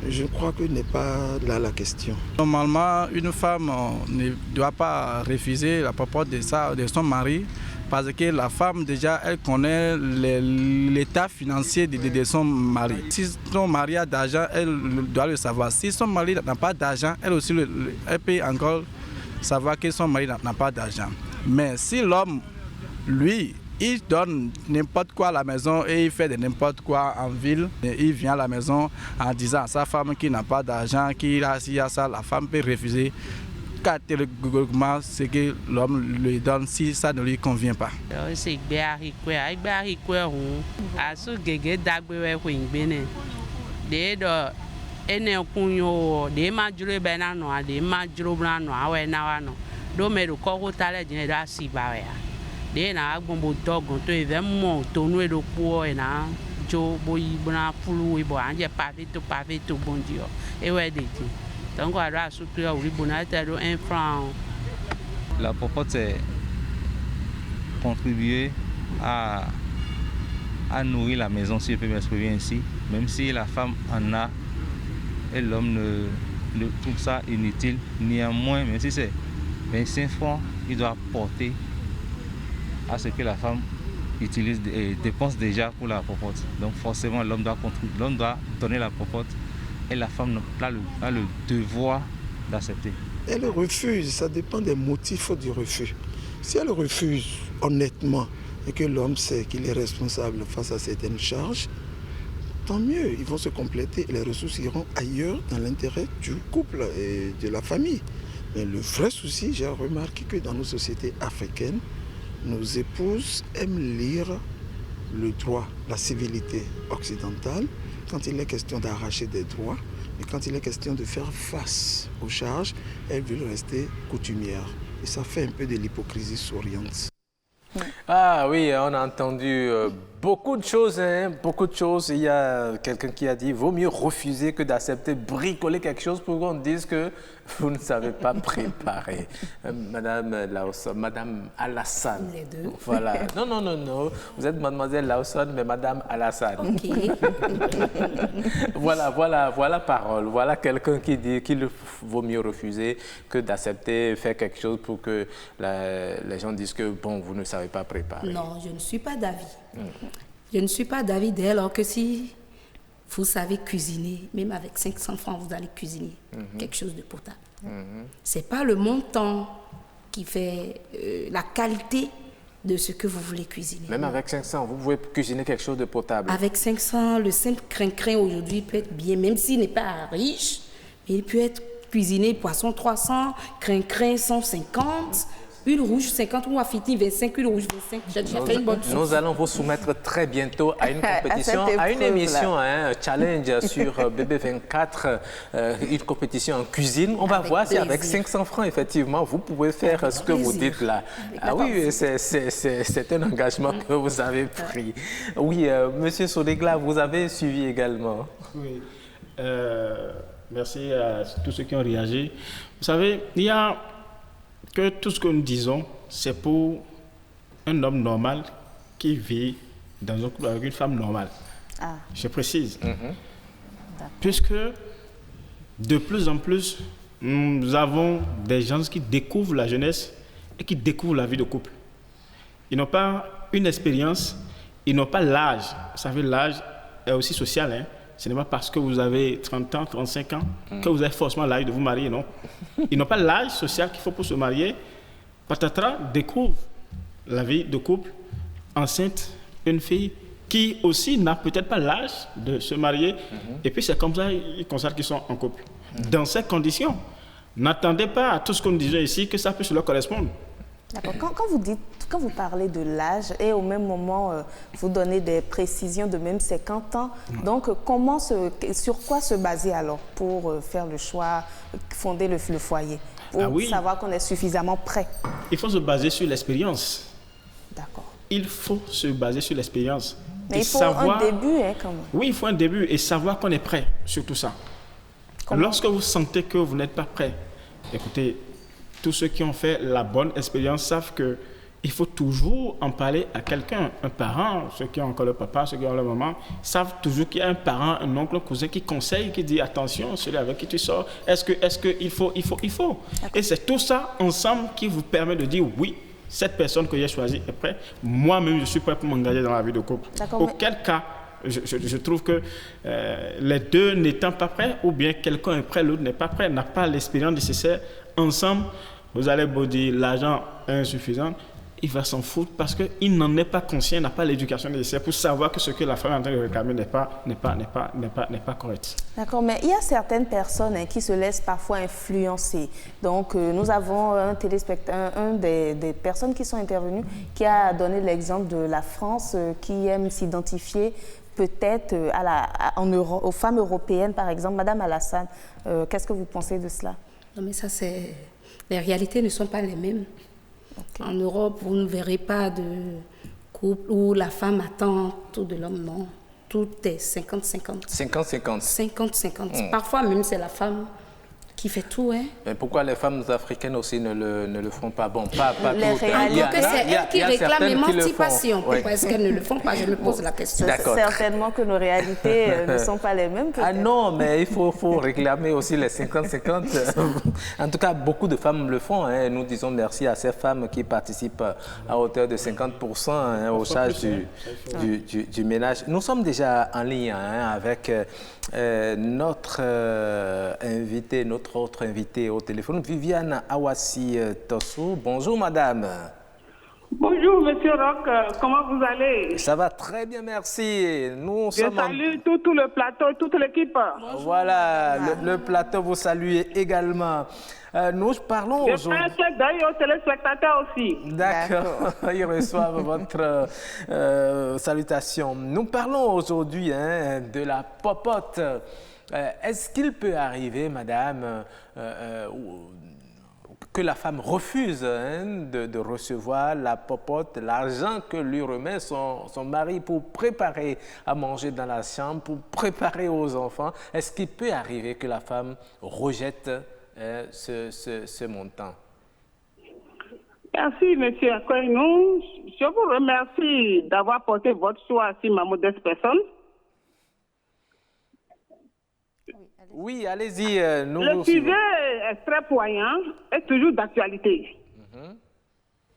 je crois que n'est pas là la question. Normalement, une femme ne doit pas refuser la popote de son mari parce que la femme, déjà, elle connaît l'état financier de son mari. Si son mari a d'argent, elle doit le savoir. Si son mari n'a pas d'argent, elle aussi elle peut encore savoir que son mari n'a pas d'argent. Mais si l'homme, lui, il donne n'importe quoi à la maison et il fait de n'importe quoi en ville. Et il vient à la maison en disant à sa femme qu'il n'a pas d'argent, qu'il a ça, la femme peut refuser catégoriquement ce que l'homme lui donne si ça ne lui convient pas. Để na gbombo dogon to even mo to nu edo po e na jo boyi bna pulu e bo anje pavé to bondio e we de ti donc on a soutenu au bona ta do 1 franc. La popote c'est contribuer à nourrir la maison, si je peux m'exprimer ainsi, même si la femme en a et l'homme ne trouve ça inutile. Néanmoins, même si c'est 25 francs, il doit porter à ce que la femme utilise et dépense déjà pour la popote. Donc forcément, l'homme doit contribuer, l'homme doit donner la popote et la femme a le devoir d'accepter. Elle refuse, ça dépend des motifs du refus. Si elle refuse honnêtement et que l'homme sait qu'il est responsable face à certaines charges, tant mieux, ils vont se compléter et les ressources iront ailleurs dans l'intérêt du couple et de la famille. Mais le vrai souci, j'ai remarqué que dans nos sociétés africaines, nos épouses aiment lire le droit, la civilité occidentale, quand il est question d'arracher des droits, mais quand il est question de faire face aux charges, elles veulent rester coutumières. Et ça fait un peu de l'hypocrisie souriante. Ah oui, on a entendu Beaucoup de choses, hein, beaucoup de choses. Il y a quelqu'un qui a dit, vaut mieux refuser que d'accepter, bricoler quelque chose pour qu'on dise que vous ne savez pas préparer. Madame Lawson, Madame Alassane. Les deux. Voilà. Non. Vous êtes Mademoiselle Lawson, mais Madame Alassane. Ok. Voilà parole. Voilà quelqu'un qui dit qu'il vaut mieux refuser que d'accepter, faire quelque chose pour que les gens disent que, bon, vous ne savez pas préparer. Non, je ne suis pas d'avis. Je ne suis pas d'avis dès lors que si vous savez cuisiner, même avec 500 francs, vous allez cuisiner quelque chose de potable. Ce n'est pas le montant qui fait la qualité de ce que vous voulez cuisiner. Même avec 500, vous pouvez cuisiner quelque chose de potable. Avec 500, le simple crin-crin aujourd'hui peut être bien, même s'il n'est pas riche, mais il peut être cuisiné poisson 300, crin-crin 150, huile rouge 50 ou affiti 25, huile rouge 25. J'ai déjà fait une bonne sauce. Nous allons vous soumettre très bientôt à une compétition, à une émission, un challenge sur BB24, une compétition en cuisine. On va voir si avec 500 francs, effectivement, vous pouvez faire ce que vous dites là. Ah oui, c'est un engagement que vous avez pris. Oui, Monsieur Sodegla, vous avez suivi également. Oui. Merci à tous ceux qui ont réagi. Vous savez, il y a que tout ce que nous disons, c'est pour un homme normal qui vit dans un couple avec une femme normale. Ah. Je précise. Puisque de plus en plus, nous avons des gens qui découvrent la jeunesse et qui découvrent la vie de couple. Ils n'ont pas une expérience, ils n'ont pas l'âge. Vous savez, l'âge est aussi social, hein. Ce n'est pas parce que vous avez 30 ans, 35 ans que vous avez forcément l'âge de vous marier, non. Ils n'ont pas l'âge social qu'il faut pour se marier. Patatras découvre la vie de couple, enceinte, une fille qui aussi n'a peut-être pas l'âge de se marier. Et puis c'est comme ça qu'ils constatent qu'ils sont en couple. Dans ces conditions, n'attendez pas à tout ce que nous disons ici que ça puisse leur correspondre. D'accord. Quand vous parlez de l'âge et au même moment, vous donnez des précisions de même 50 ans, donc sur quoi se baser alors pour faire le choix, fonder le foyer, pour savoir qu'on est suffisamment prêt? Il faut se baser sur l'expérience. D'accord. Il faut se baser sur l'expérience. Mais il faut un début, hein, quand même. Oui, il faut un début et savoir qu'on est prêt sur tout ça. Lorsque vous sentez que vous n'êtes pas prêt, écoutez, tous ceux qui ont fait la bonne expérience savent qu'il faut toujours en parler à quelqu'un, un parent, ceux qui ont encore le papa, ceux qui ont le maman, savent toujours qu'il y a un parent, un oncle, un cousin qui conseille, qui dit attention, celui avec qui tu sors, est-ce qu'il faut. Et c'est tout ça ensemble qui vous permet de dire oui, cette personne que j'ai choisie est prête, moi-même je suis prêt pour m'engager dans la vie de couple. Auquel cas, je trouve que les deux n'étant pas prêts, ou bien quelqu'un est prêt, l'autre n'est pas prêt, n'a pas l'expérience nécessaire, ensemble, vous allez vous dire l'argent est insuffisant, il va s'en foutre parce qu'il n'en est pas conscient, il n'a pas l'éducation nécessaire pour savoir que ce que la femme est en train de réclamer n'est pas correct. D'accord, mais il y a certaines personnes qui se laissent parfois influencer. Donc, nous avons un des personnes qui sont intervenues qui a donné l'exemple de la France qui aime s'identifier peut-être aux femmes européennes, par exemple. Madame Alassane, qu'est-ce que vous pensez de cela? Non, mais ça, les réalités ne sont pas les mêmes. En Europe, vous ne verrez pas de couple où la femme attend tout de l'homme, non. Tout est 50-50. 50-50. 50-50. Parfois même, c'est la femme qui fait tout, hein. Mais pourquoi les femmes africaines aussi ne le font pas? Bon, pas les toutes. C'est elles qui réclament l'émancipation. Pourquoi est-ce qu'elles ne le font pas? Je me pose la question. Certainement que nos réalités ne sont pas les mêmes. Ah non, mais il faut réclamer aussi les 50-50. En tout cas, beaucoup de femmes le font, hein. Nous disons merci à ces femmes qui participent à hauteur de 50% hein, aux charges du ménage. Nous sommes déjà en ligne hein, avec notre invité, notre autre invité au téléphone, Viviane Awassi Tosso. Bonjour madame. Bonjour monsieur Roch, comment vous allez? Ça va très bien, merci. Je salue tout le plateau, toute l'équipe. Voilà, le plateau vous salue également. Nous parlons aujourd'hui... Je fais un d'œil aux téléspectateurs aussi. D'accord, ils reçoivent votre salutation. Nous parlons aujourd'hui hein, de la popote. Est-ce qu'il peut arriver, madame, que la femme refuse de recevoir la popote, l'argent que lui remet son mari pour préparer à manger dans la chambre, pour préparer aux enfants. Est-ce qu'il peut arriver que la femme rejette ce montant? Merci, M. Akoinou. Je vous remercie d'avoir porté votre choix sur ma modeste personne. Oui, allez-y. Le sujet est très poignant et toujours d'actualité.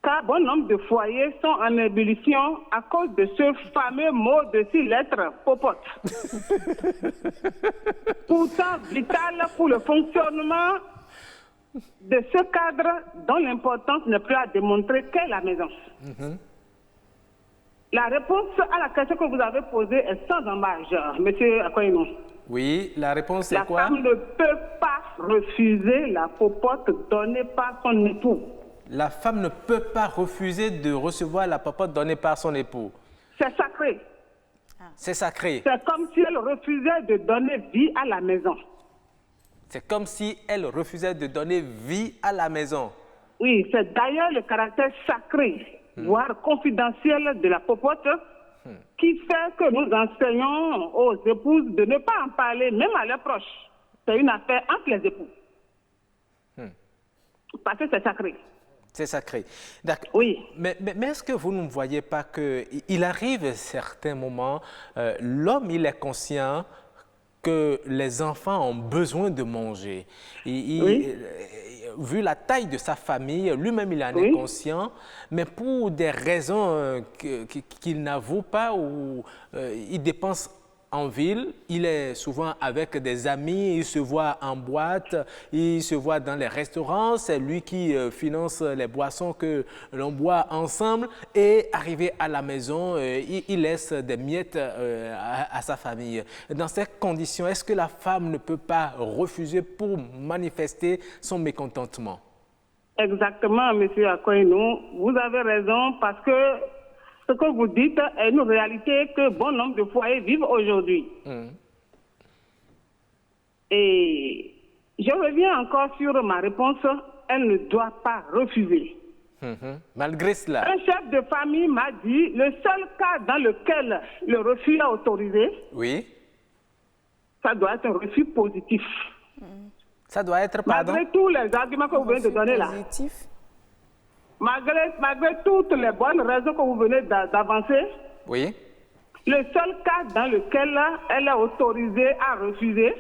Car bon nombre de foyers sont en ébullition à cause de ce fameux mot de 6 lettres, popote. Pourtant vital pour le fonctionnement de ce cadre dont l'importance n'est plus à démontrer qu'est la maison. La réponse à la question que vous avez posée est sans embâche, M. Akoinou. Oui, la réponse c'est quoi? La femme ne peut pas refuser la popote donnée par son époux. La femme ne peut pas refuser de recevoir la popote donnée par son époux. C'est sacré. C'est sacré. C'est comme si elle refusait de donner vie à la maison. C'est comme si elle refusait de donner vie à la maison. Oui, c'est d'ailleurs le caractère sacré, voire confidentiel de la popote qui fait que nous enseignons aux épouses de ne pas en parler, même à leurs proches. C'est une affaire entre les époux. Parce que c'est sacré. C'est sacré. D'accord. Oui. Mais est-ce que vous ne voyez pas qu'il arrive à certains moments, l'homme, il est conscient que les enfants ont besoin de manger. Oui. Vu la taille de sa famille, lui-même il en est conscient, mais pour des raisons qu'il n'avoue pas ou il dépense en ville, il est souvent avec des amis, il se voit en boîte, il se voit dans les restaurants, c'est lui qui finance les boissons que l'on boit ensemble et arrivé à la maison, il laisse des miettes à sa famille. Dans ces conditions, est-ce que la femme ne peut pas refuser pour manifester son mécontentement? Exactement, M. Akoinou. Vous avez raison parce que ce que vous dites est une réalité que bon nombre de foyers vivent aujourd'hui. Et je reviens encore sur ma réponse. Elle ne doit pas refuser. Malgré cela. Un chef de famille m'a dit le seul cas dans lequel le refus est autorisé, ça doit être un refus positif. Ça doit être, pardon? Malgré tous les arguments que vous venez de donner là. Malgré toutes les bonnes raisons que vous venez d'avancer, le seul cas dans lequel elle est autorisée à refuser,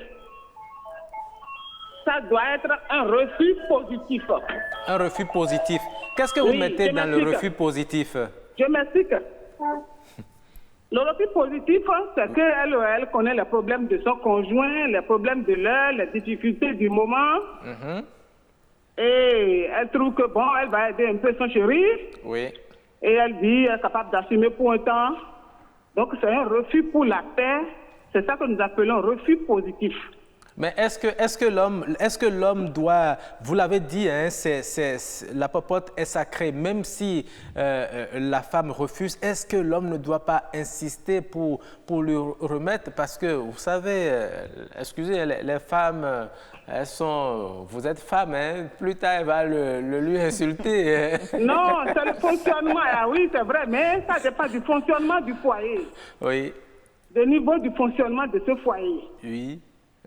ça doit être un refus positif. Un refus positif. Qu'est-ce que vous mettez dans le refus positif? Je m'explique. Le refus positif, c'est qu'elle connaît les problèmes de son conjoint, les problèmes de l'heure, les difficultés du moment. Et elle trouve que bon, elle va aider un peu son chéri. Et elle dit, elle est capable d'assumer pour un temps. Donc c'est un refus pour la paix. C'est ça que nous appelons refus positif. Mais est-ce que l'homme doit, vous l'avez dit, hein, la popote est sacrée, même si la femme refuse, est-ce que l'homme ne doit pas insister pour lui remettre? Parce que, vous savez, excusez, les femmes, elles sont, vous êtes femme, hein, plus tard elle va lui insulter. Non, c'est le fonctionnement, oui c'est vrai, mais ça dépend du fonctionnement du foyer. Le niveau du fonctionnement de ce foyer.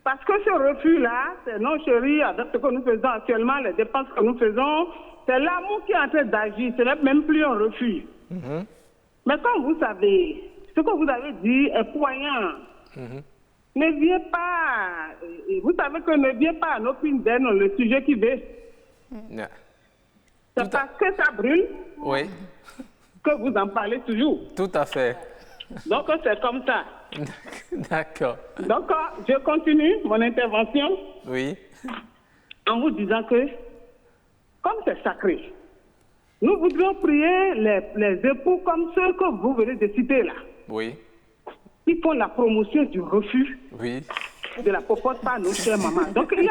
Parce que ce refus-là, c'est non chéri, avec ce que nous faisons actuellement, les dépenses que nous faisons, c'est l'amour qui est en train d'agir, ce n'est même plus un refus. Mais comme vous savez, ce que vous avez dit est poignant. Ne viens pas, vous savez que ne vient pas à nos pindaines le sujet qui veut. C'est parce que ça brûle que vous en parlez toujours. Tout à fait. Donc c'est comme ça. D'accord. Donc je continue mon intervention. En vous disant que, comme c'est sacré, nous voudrions prier les époux comme ceux que vous venez de citer là. Qui font la promotion du refus de la popote par nos chères mamans. Donc il y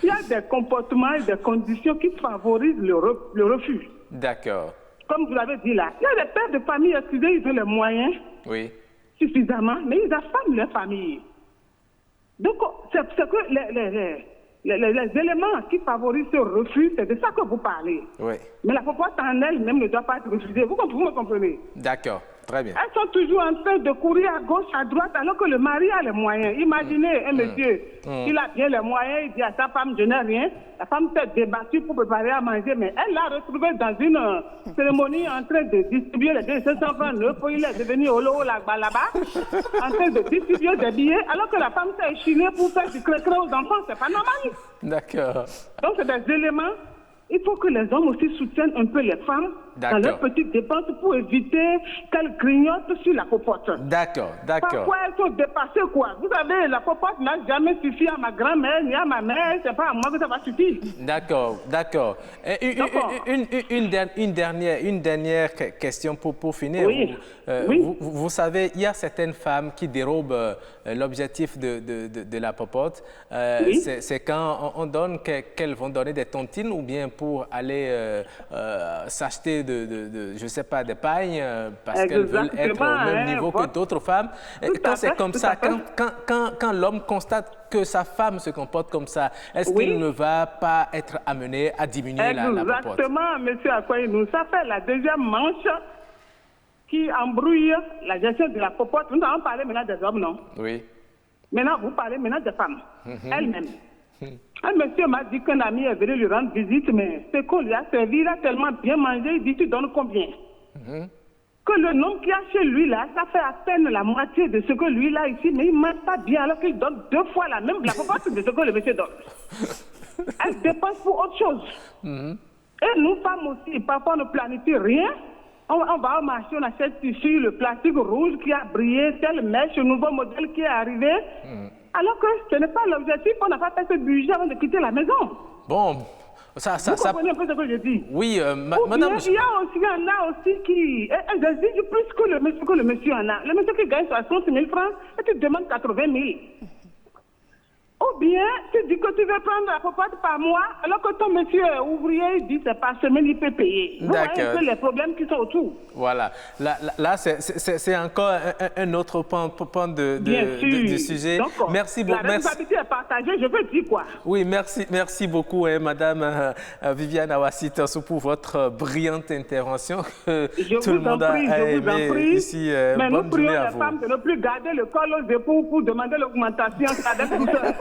a des comportements et des conditions qui favorisent le refus. D'accord. Comme vous l'avez dit là, il y a des pères de famille, excusez, ils ont les moyens suffisamment, mais ils affament leur famille. Donc, c'est que les éléments qui favorisent ce refus, c'est de ça que vous parlez. Oui. Mais la popote en elle-même ne doit pas être refusée. Vous me comprenez? D'accord. Très bien. Elles sont toujours en train de courir à gauche, à droite, alors que le mari a les moyens. Imaginez un monsieur, il a bien les moyens, il dit à sa femme, je n'ai rien. La femme s'est débattue pour préparer à manger, mais elle l'a retrouvé dans une cérémonie en train de distribuer les 200 francs neufs. Il est devenu Olo là-bas, en train de distribuer des billets, alors que la femme s'est échinée pour faire du cré-cré aux enfants. C'est pas normal. D'accord. Donc, c'est des éléments. Il faut que les hommes aussi soutiennent un peu les femmes dans leurs petites dépenses pour éviter qu'elles grignotent sur la popote. D'accord. Parfois, elles sont dépassées, quoi. Vous savez, la popote n'a jamais suffi à ma grand-mère ni à ma mère. C'est pas à moi que ça va suffire. D'accord. Une dernière question pour finir. Oui. Vous savez, il y a certaines femmes qui dérobent l'objectif de la popote. C'est quand on donne qu'elles vont donner des tontines ou bien pour aller s'acheter je ne sais pas, des pailles parce qu'elles veulent être au même niveau que d'autres femmes. Quand c'est comme ça, quand l'homme constate que sa femme se comporte comme ça, est-ce qu'il ne va pas être amené à diminuer la popote? Exactement, monsieur Akouaïnou. Ça fait la deuxième manche qui embrouille la gestion de la popote. Nous allons parler maintenant des hommes, non? Oui. Maintenant, vous parlez maintenant des femmes, elles-mêmes. Un monsieur m'a dit qu'un ami est venu lui rendre visite, mais ce qu'on lui a servi, il a tellement bien mangé, il dit, tu donnes combien? Que le nom qu'il y a chez lui, là, ça fait à peine la moitié de ce que lui, là, ici, mais il ne mange pas bien, alors qu'il donne 2 fois la même la proportion de ce que le monsieur donne. Elle dépense pour autre chose. Et nous, femmes aussi, parfois, on ne planifie rien. On va au marché, on achète tissu, le plastique rouge qui a brillé, telle mèche, le nouveau modèle qui est arrivé. Alors que ce n'est pas l'objectif, on n'a pas fait ce budget avant de quitter la maison. Bon, vous comprenez un peu ce que je dis? Oui, madame. Il y en a aussi qui exigent plus que le monsieur en a. Le monsieur qui gagne 60 000 francs et tu demandes 80 000. Ou bien, tu dis que tu veux prendre la popote par mois, alors que ton monsieur est ouvrier, il dit c'est par semaine, il peut payer. Vous voyez un peu les problèmes qui sont autour. Voilà. Là c'est encore un autre point du sujet. Donc, merci beaucoup. La responsabilité est partagée, je veux dire quoi? Oui, merci beaucoup, Madame Viviane Awassi Tassou, pour votre brillante intervention. Tout le monde a aimé ici. Mais nous prions les femmes de ne plus garder le col aux épaules pour demander l'augmentation. C'est avec douceur.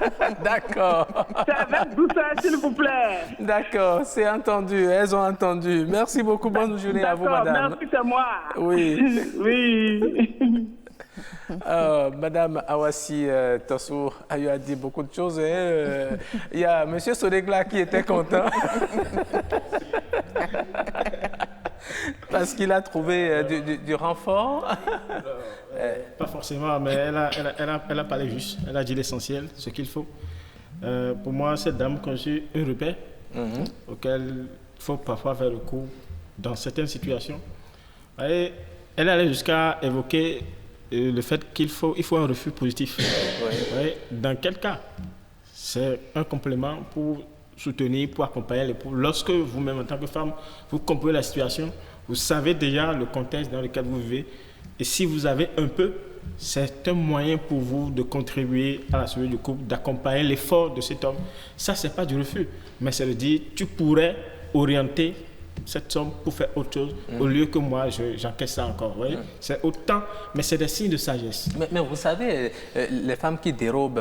D'accord. C'est avec douceur, s'il vous plaît. D'accord, c'est entendu. Elles ont entendu. Merci beaucoup. Bonne journée à vous, madame. Merci, c'est moi. Oui. Oui. Madame Awassi Tassou a dit beaucoup de choses. Il y a M. Sodegla qui était content. Parce qu'il a trouvé du renfort. Pas forcément, mais elle a parlé juste. Elle a dit l'essentiel, ce qu'il faut. Pour moi, cette dame conçut un repère auquel il faut parfois faire recours dans certaines situations. Et elle allait jusqu'à évoquer le fait qu'il faut un refus positif. Dans quel cas? C'est un complément pour soutenir, pour accompagner l'époux. Lorsque vous-même, en tant que femme, vous comprenez la situation, vous savez déjà le contexte dans lequel vous vivez. Et si vous avez un peu, c'est un moyen pour vous de contribuer à la survie du couple, d'accompagner l'effort de cet homme. Ça, ce n'est pas du refus, mais c'est de dire, tu pourrais orienter cette somme pour faire autre chose, au lieu que moi, j'encaisse ça encore. C'est autant, mais c'est des signes de sagesse. Mais vous savez, les femmes qui dérobent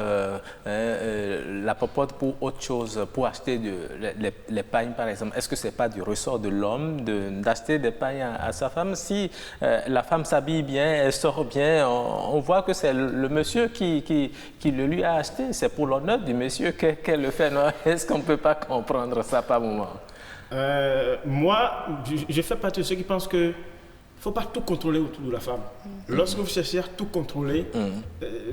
la popote pour autre chose, pour acheter les pailles, par exemple, est-ce que ce n'est pas du ressort de l'homme d'acheter des pailles à sa femme? Si la femme s'habille bien, elle sort bien, on voit que c'est le monsieur qui le lui a acheté. C'est pour l'honneur du monsieur qu'elle le fait. Est-ce qu'on ne peut pas comprendre ça par moment? Moi, je fais partie de ceux qui pensent qu'il ne faut pas tout contrôler autour de la femme. Lorsque vous cherchez à tout contrôler,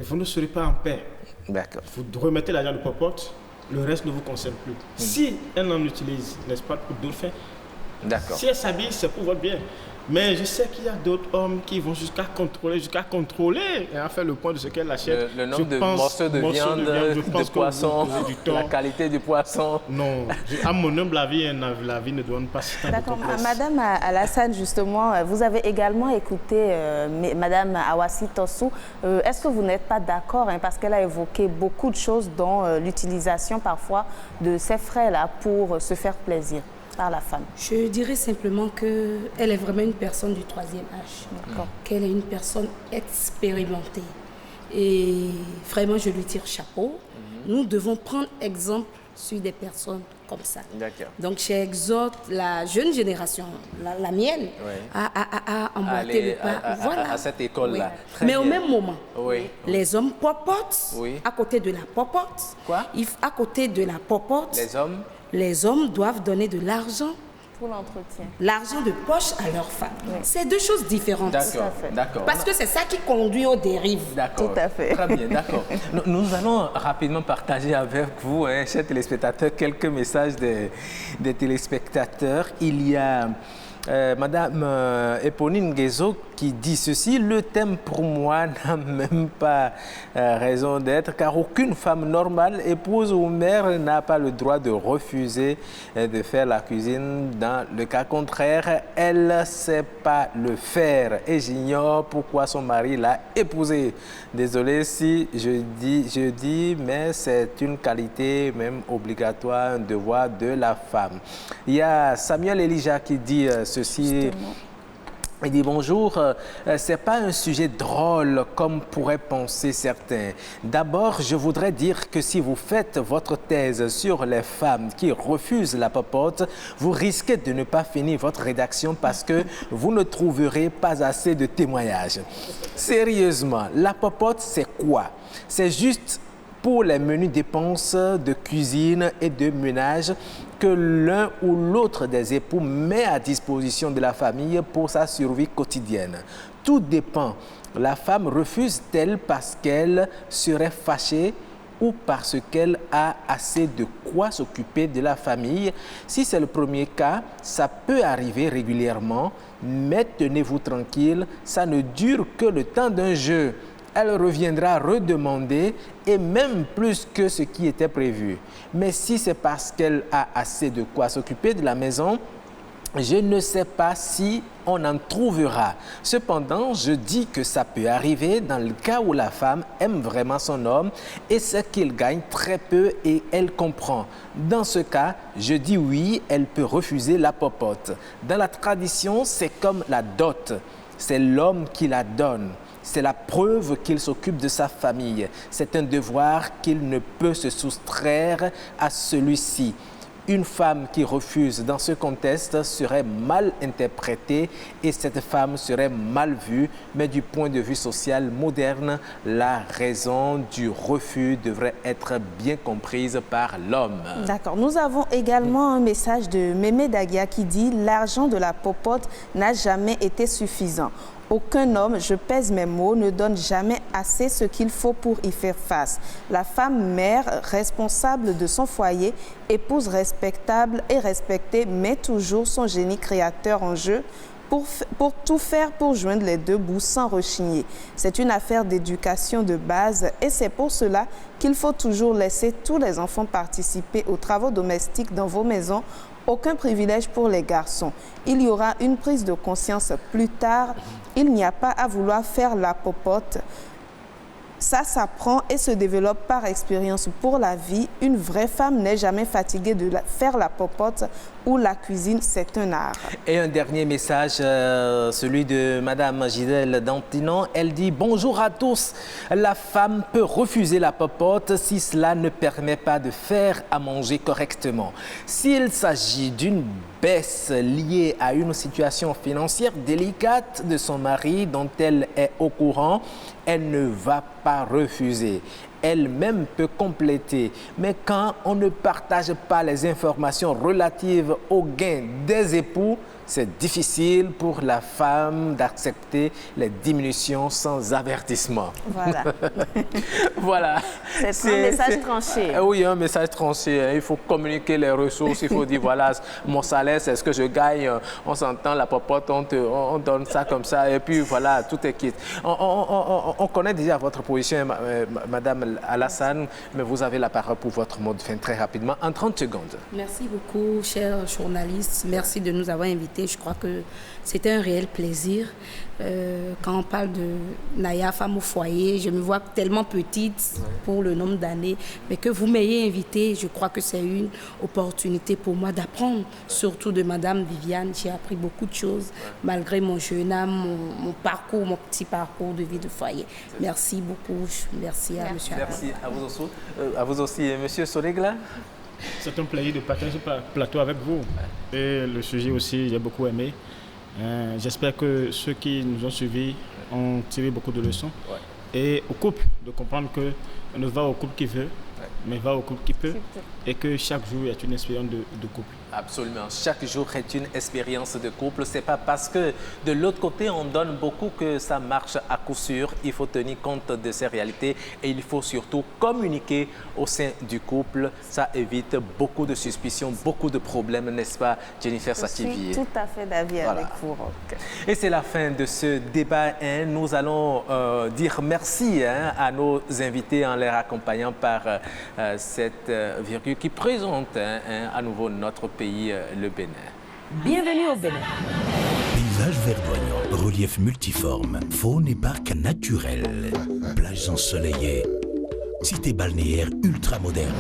vous ne serez pas en paix. Vous remettez l'argent de popote, le reste ne vous concerne plus. Si elle en utilise, n'est-ce pas, pour d'autres fins, si elle s'habille, c'est pour votre bien. Mais je sais qu'il y a d'autres hommes qui vont jusqu'à contrôler et à faire le point de ce qu'elle achète. Le nombre de morceaux de viande, de poisson, la qualité du poisson. Non, à mon humble avis, la vie ne donne pas si tant de D'accord. Madame Alassane, justement, vous avez également écouté Madame Awassi Tossou. Est-ce que vous n'êtes pas d'accord, parce qu'elle a évoqué beaucoup de choses, dont l'utilisation parfois de ces frais-là pour se faire plaisir par la femme? Je dirais simplement qu'elle est vraiment une personne du 3e âge, qu'elle est une personne expérimentée. Et vraiment, je lui tire chapeau. Nous devons prendre exemple sur des personnes comme ça. Donc, j'exhorte la jeune génération, la mienne, à emboîter le pas. À cette école-là. Mais au même moment, les hommes popotent à côté de la popote. Quoi? À côté de la popote. Les hommes doivent donner de l'argent pour l'entretien. L'argent de poche à leur femme. C'est deux choses différentes. D'accord. Parce que c'est ça qui conduit aux dérives. D'accord. Tout à fait. Très bien, d'accord. Nous allons rapidement partager avec vous, chers téléspectateurs, quelques messages des téléspectateurs. Il y a Madame Eponine Guézo qui dit ceci: le thème pour moi n'a même pas raison d'être, car aucune femme normale, épouse ou mère, n'a pas le droit de refuser de faire la cuisine. Dans le cas contraire, elle ne sait pas le faire et j'ignore pourquoi son mari l'a épousée. Désolé si je dis, mais c'est une qualité même obligatoire, un devoir de la femme. Il y a Samuel Elijah qui dit ceci. Justement. Il dit bonjour, c'est pas un sujet drôle comme pourraient penser certains. D'abord, je voudrais dire que si vous faites votre thèse sur les femmes qui refusent la popote, vous risquez de ne pas finir votre rédaction parce que vous ne trouverez pas assez de témoignages. Sérieusement, la popote, c'est quoi? C'est juste pour les menues dépenses de cuisine et de ménage que l'un ou l'autre des époux met à disposition de la famille pour sa survie quotidienne. Tout dépend. La femme refuse-t-elle parce qu'elle serait fâchée ou parce qu'elle a assez de quoi s'occuper de la famille? Si c'est le premier cas, ça peut arriver régulièrement, mais tenez-vous tranquille, ça ne dure que le temps d'un jeu. Elle reviendra redemander et même plus que ce qui était prévu. Mais si c'est parce qu'elle a assez de quoi s'occuper de la maison, je ne sais pas si on en trouvera. Cependant, je dis que ça peut arriver dans le cas où la femme aime vraiment son homme et sait qu'il gagne très peu et elle comprend. Dans ce cas, je dis oui, elle peut refuser la popote. Dans la tradition, c'est comme la dot. C'est l'homme qui la donne. C'est la preuve qu'il s'occupe de sa famille. C'est un devoir qu'il ne peut se soustraire à celui-ci. Une femme qui refuse dans ce contexte serait mal interprétée et cette femme serait mal vue. Mais du point de vue social moderne, la raison du refus devrait être bien comprise par l'homme. D'accord. Nous avons également un message de Mémé Dagia qui dit « L'argent de la popote n'a jamais été suffisant. Aucun homme, je pèse mes mots, ne donne jamais assez ce qu'il faut pour y faire face. La femme mère, responsable de son foyer, épouse respectable et respectée, met toujours son génie créateur en jeu pour tout faire pour joindre les deux bouts sans rechigner. C'est une affaire d'éducation de base et c'est pour cela qu'il faut toujours laisser tous les enfants participer aux travaux domestiques dans vos maisons. Aucun privilège pour les garçons. Il y aura une prise de conscience plus tard. Il n'y a pas à vouloir faire la popote. Ça s'apprend et se développe par expérience pour la vie. Une vraie femme n'est jamais fatiguée de faire la popote ou la cuisine, c'est un art. Et un dernier message, celui de Madame Gisèle Dantinon. Elle dit « Bonjour à tous. La femme peut refuser la popote si cela ne permet pas de faire à manger correctement. S'il s'agit d'une baisse liée à une situation financière délicate de son mari dont elle est au courant, elle ne va pas refuser. Elle-même peut compléter. Mais quand on ne partage pas les informations relatives aux gains des époux, c'est difficile pour la femme d'accepter les diminutions sans avertissement. Voilà. Voilà. C'est un message tranché. Oui, un message tranché. Il faut communiquer les ressources, il faut dire, voilà, mon salaire, c'est ce que je gagne. On s'entend, la popote, on donne ça comme ça, et puis voilà, tout est quitte. On connaît déjà votre position, Madame Alassane, mais vous avez la parole pour votre mot de fin très rapidement, en 30 secondes. Merci beaucoup, chers journalistes. Merci de nous avoir invités. Je crois que c'était un réel plaisir. Quand on parle de Naya, femme au foyer, je me vois tellement petite pour le nombre d'années, mais que vous m'ayez invitée, je crois que c'est une opportunité pour moi d'apprendre, surtout de Madame Viviane. J'ai appris beaucoup de choses, malgré mon jeune âme, mon parcours, mon petit parcours de vie de foyer. Merci beaucoup. Merci à Monsieur. Merci à vous aussi, Monsieur Solegla. C'est un plaisir de partager ce plateau avec vous. Et le sujet aussi, j'ai beaucoup aimé. J'espère que ceux qui nous ont suivis ont tiré beaucoup de leçons. Et au couple, de comprendre qu'on ne va au couple qui veut, mais va au couple qui peut. Et que chaque jour est une expérience de couple. Absolument. Chaque jour est une expérience de couple. Ce n'est pas parce que de l'autre côté, on donne beaucoup que ça marche à coup sûr. Il faut tenir compte de ces réalités et il faut surtout communiquer au sein du couple. Ça évite beaucoup de suspicions, beaucoup de problèmes, n'est-ce pas, Jennifer Sativier? Je suis tout à fait d'avis avec vous. Et c'est la fin de ce débat. Nous allons dire merci à nos invités en les accompagnant par cette virgule qui présente à nouveau notre pays, le Bénin. Bienvenue au Bénin. Paysage verdoyant, relief multiforme, faune et parc naturel, plages ensoleillées, cité balnéaire ultra moderne,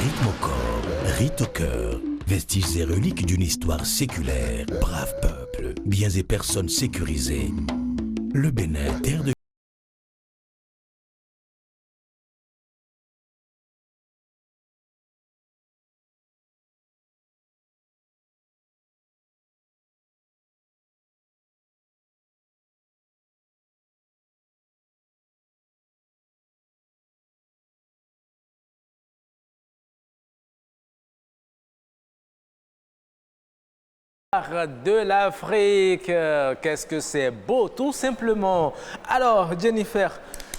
rythme au corps, rite au cœur, vestiges et reliques d'une histoire séculaire, brave peuple, biens et personnes sécurisées. Le Bénin, terre de l'Afrique. Qu'est-ce que c'est beau, tout simplement. Alors, Jennifer,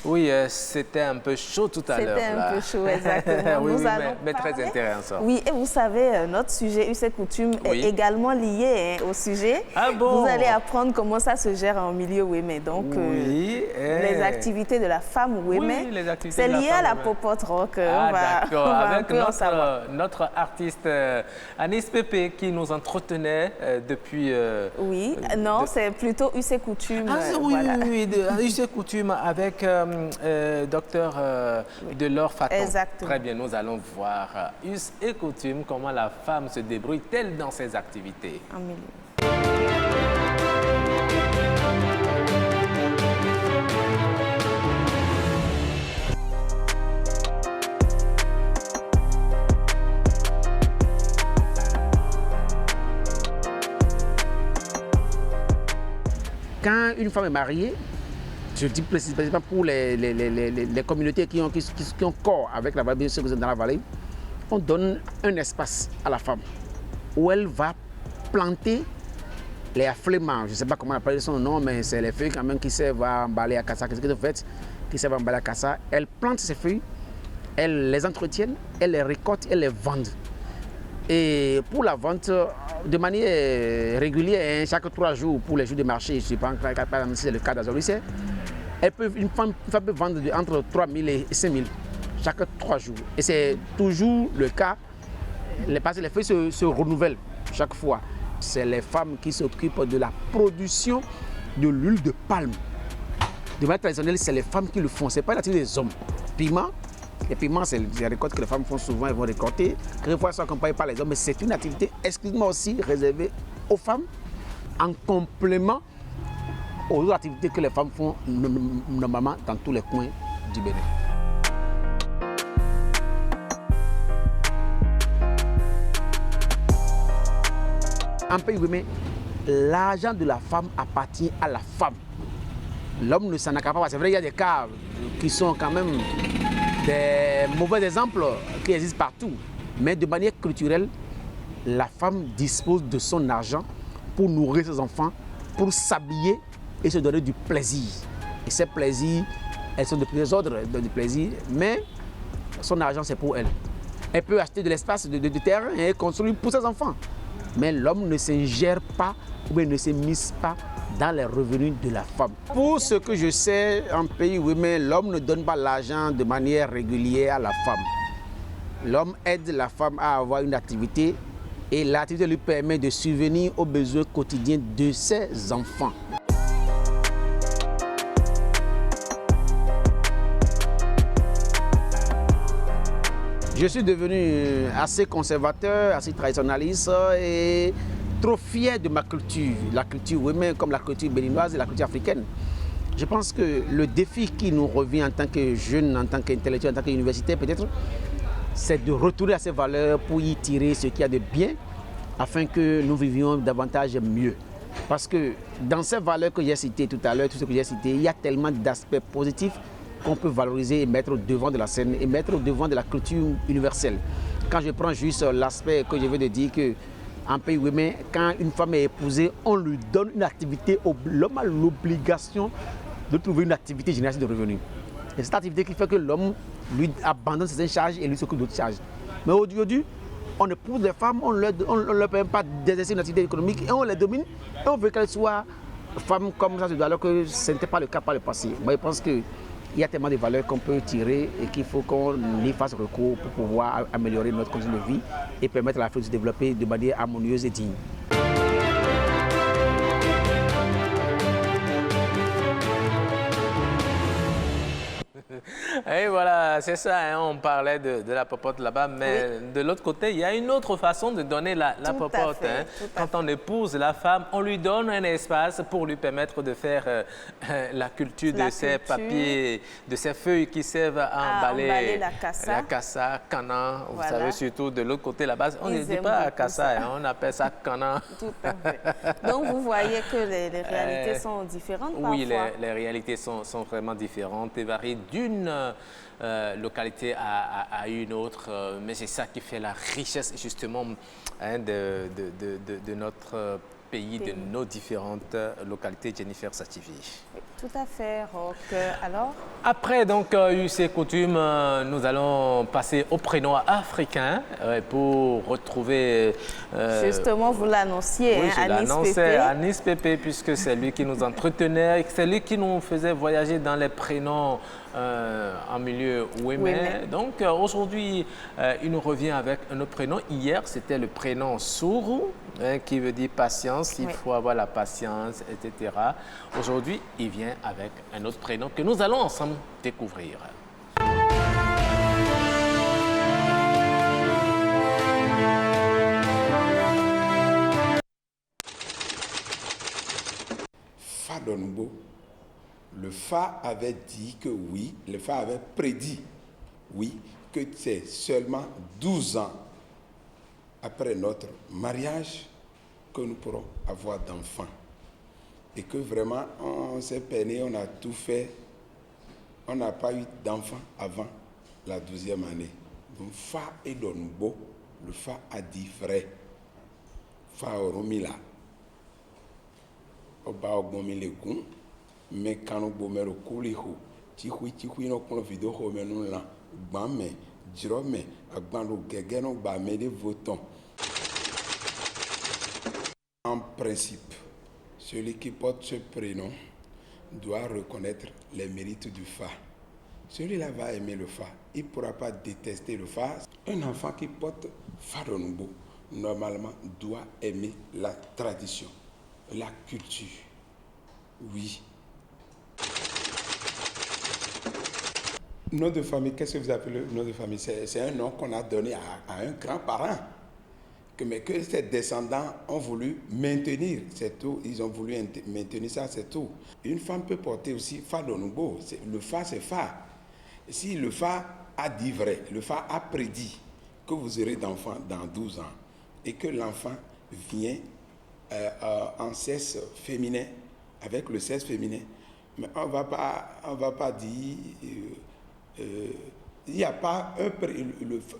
oui, c'était un peu chaud tout à l'heure. C'était un peu chaud, exactement. Oui, mais très intéressant. Oui, et vous savez, notre sujet, us et coutumes, est également lié au sujet. Ah bon? Vous allez apprendre comment ça se gère en milieu Wémé. Donc, les activités de la femme Wémé, c'est lié à la popote rock. D'accord, avec notre artiste Anis Pépé qui nous entretenait depuis... oui, non, c'est plutôt us et coutumes. Oui, us et coutumes avec... docteur Delors Faton. Exactement. Très bien, nous allons voir us et coutumes, comment la femme se débrouille-t-elle dans ses activités. En milieu. Quand une femme est mariée, je dis précisément pour les communautés qui ont corps avec la vallée, ceux qui sont dans la vallée, on donne un espace à la femme où elle va planter les affléments. Je ne sais pas comment appeler son nom, mais c'est les feuilles quand même qui servent à emballer à cassa. Qu'est-ce que vous faites? Qui servent à emballer à cassa. Elle plante ces feuilles, elle les entretient, elle les récolte, elle les vend. Et pour la vente, de manière régulière, chaque 3 jours pour les jours de marché, je ne sais pas si c'est le cas d'Azolissé, une femme peut vendre entre 3 000 et 5 000 chaque 3 jours. Et c'est toujours le cas, parce que les feuilles se renouvellent chaque fois. C'est les femmes qui s'occupent de la production de l'huile de palme. De manière traditionnelle, c'est les femmes qui le font, ce n'est pas l'activité des hommes. Piment, les piments, c'est des récoltes que les femmes font souvent, elles vont récolter. Quelquefois, elles sont accompagnées par les hommes, mais c'est une activité exclusivement aussi réservée aux femmes, en complément aux autres activités que les femmes font normalement dans tous les coins du Bénin. En pays Wémé, l'argent de la femme appartient à la femme. L'homme ne s'en accapare pas. C'est vrai, il y a des cas qui sont quand même des mauvais exemples qui existent partout. Mais de manière culturelle, la femme dispose de son argent pour nourrir ses enfants, pour s'habiller et se donner du plaisir. Et ces plaisirs, elles sont de plusieurs ordres de plaisir, mais son argent, c'est pour elle. Elle peut acheter de l'espace, de terrain et construire pour ses enfants. Mais l'homme ne s'ingère pas ou bien ne s'immisce pas dans les revenus de la femme. Pour ce que je sais, en pays women, l'homme ne donne pas l'argent de manière régulière à la femme. L'homme aide la femme à avoir une activité et l'activité lui permet de subvenir aux besoins quotidiens de ses enfants. Je suis devenu assez conservateur, assez traditionnaliste et trop fier de ma culture, la culture women comme la culture béninoise et la culture africaine. Je pense que le défi qui nous revient en tant que jeunes, en tant qu'intellectuels, en tant qu'universitaires peut-être, c'est de retourner à ces valeurs pour y tirer ce qu'il y a de bien afin que nous vivions davantage mieux. Parce que dans ces valeurs que j'ai citées tout à l'heure, tout ce que j'ai cité, il y a tellement d'aspects positifs qu'on peut valoriser et mettre au devant de la scène et mettre au devant de la culture universelle. Quand je prends juste l'aspect que je veux de dire que en pays women, quand une femme est épousée, on lui donne une activité, l'homme a l'obligation de trouver une activité génératrice de revenus. Et cette activité qui fait que l'homme lui abandonne ses charges et lui s'occupe d'autres charges. Mais aujourd'hui, on épouse les femmes, on ne leur permet pas d'exercer une activité économique et on les domine et on veut qu'elles soient femmes comme ça, alors que ce n'était pas le cas par le passé. Moi, je pense qu'il y a tellement de valeurs qu'on peut tirer et qu'il faut qu'on y fasse recours pour pouvoir améliorer notre condition de vie et permettre à l'Afrique de se développer de manière harmonieuse et digne. Et voilà, c'est ça, hein, on parlait de la popote là-bas, mais oui, de l'autre côté, il y a une autre façon de donner la popote. Quand on épouse la femme, on lui donne un espace pour lui permettre de faire la culture de ses papiers, de ses feuilles qui servent à emballer la kassa, kana. Vous savez, surtout de l'autre côté là-bas, on ne dit pas kassa, hein, on appelle ça kana. Tout à fait. Donc, vous voyez que les réalités sont différentes parfois. Oui, les réalités sont vraiment différentes et varient d'une localité à une autre, mais c'est ça qui fait la richesse justement hein, de notre pays, de nos différentes localités. Jennifer Sativi. Oui, tout à fait, Roch. Alors? Après donc UC Coutume, nous allons passer au prénom africain pour retrouver... Justement, vous l'annonciez, oui, hein, je l'annonçais, Anis Pépé, puisque c'est lui qui nous entretenait, c'est lui qui nous faisait voyager dans les prénoms en milieu women. Donc aujourd'hui, il nous revient avec un autre prénom. Hier, c'était le prénom Sourou, hein, qui veut dire patience. Il faut avoir la patience, etc. Aujourd'hui, il vient avec un autre prénom que nous allons ensemble découvrir. Fadonbo. Le Fa avait dit que oui, le Fa avait prédit, oui, que c'est seulement 12 ans après notre mariage que nous pourrons avoir d'enfants. Et que vraiment, on s'est peiné, on a tout fait. On n'a pas eu d'enfants avant la 12e année. Donc, Fa et Donbo, le Fa a dit vrai. Fa oromila. Oba ogomile gun. Mais quand nous sommes couliho, tikui no kono vidéo home nous là, bamé, drome, agbando gegeno bamé de votons. En principe, celui qui porte ce prénom doit reconnaître les mérites du Fa. Celui-là va aimer le Fa. Il ne pourra pas détester le Fa. Un enfant qui porte Fadonbo, normalement, doit aimer la tradition, la culture. Oui. Nom de famille, qu'est-ce que vous appelez le nom de famille? C'est un nom qu'on a donné à un grand-parent. Mais que ses descendants ont voulu maintenir, c'est tout. Ils ont voulu maintenir ça, c'est tout. Une femme peut porter aussi Fadonbo. Le Fa, c'est Fa. Si le Fa a dit vrai, le Fa a prédit que vous aurez d'enfants dans 12 ans et que l'enfant vient en sexe féminin, avec le sexe féminin, mais on va pas dire... il n'y a pas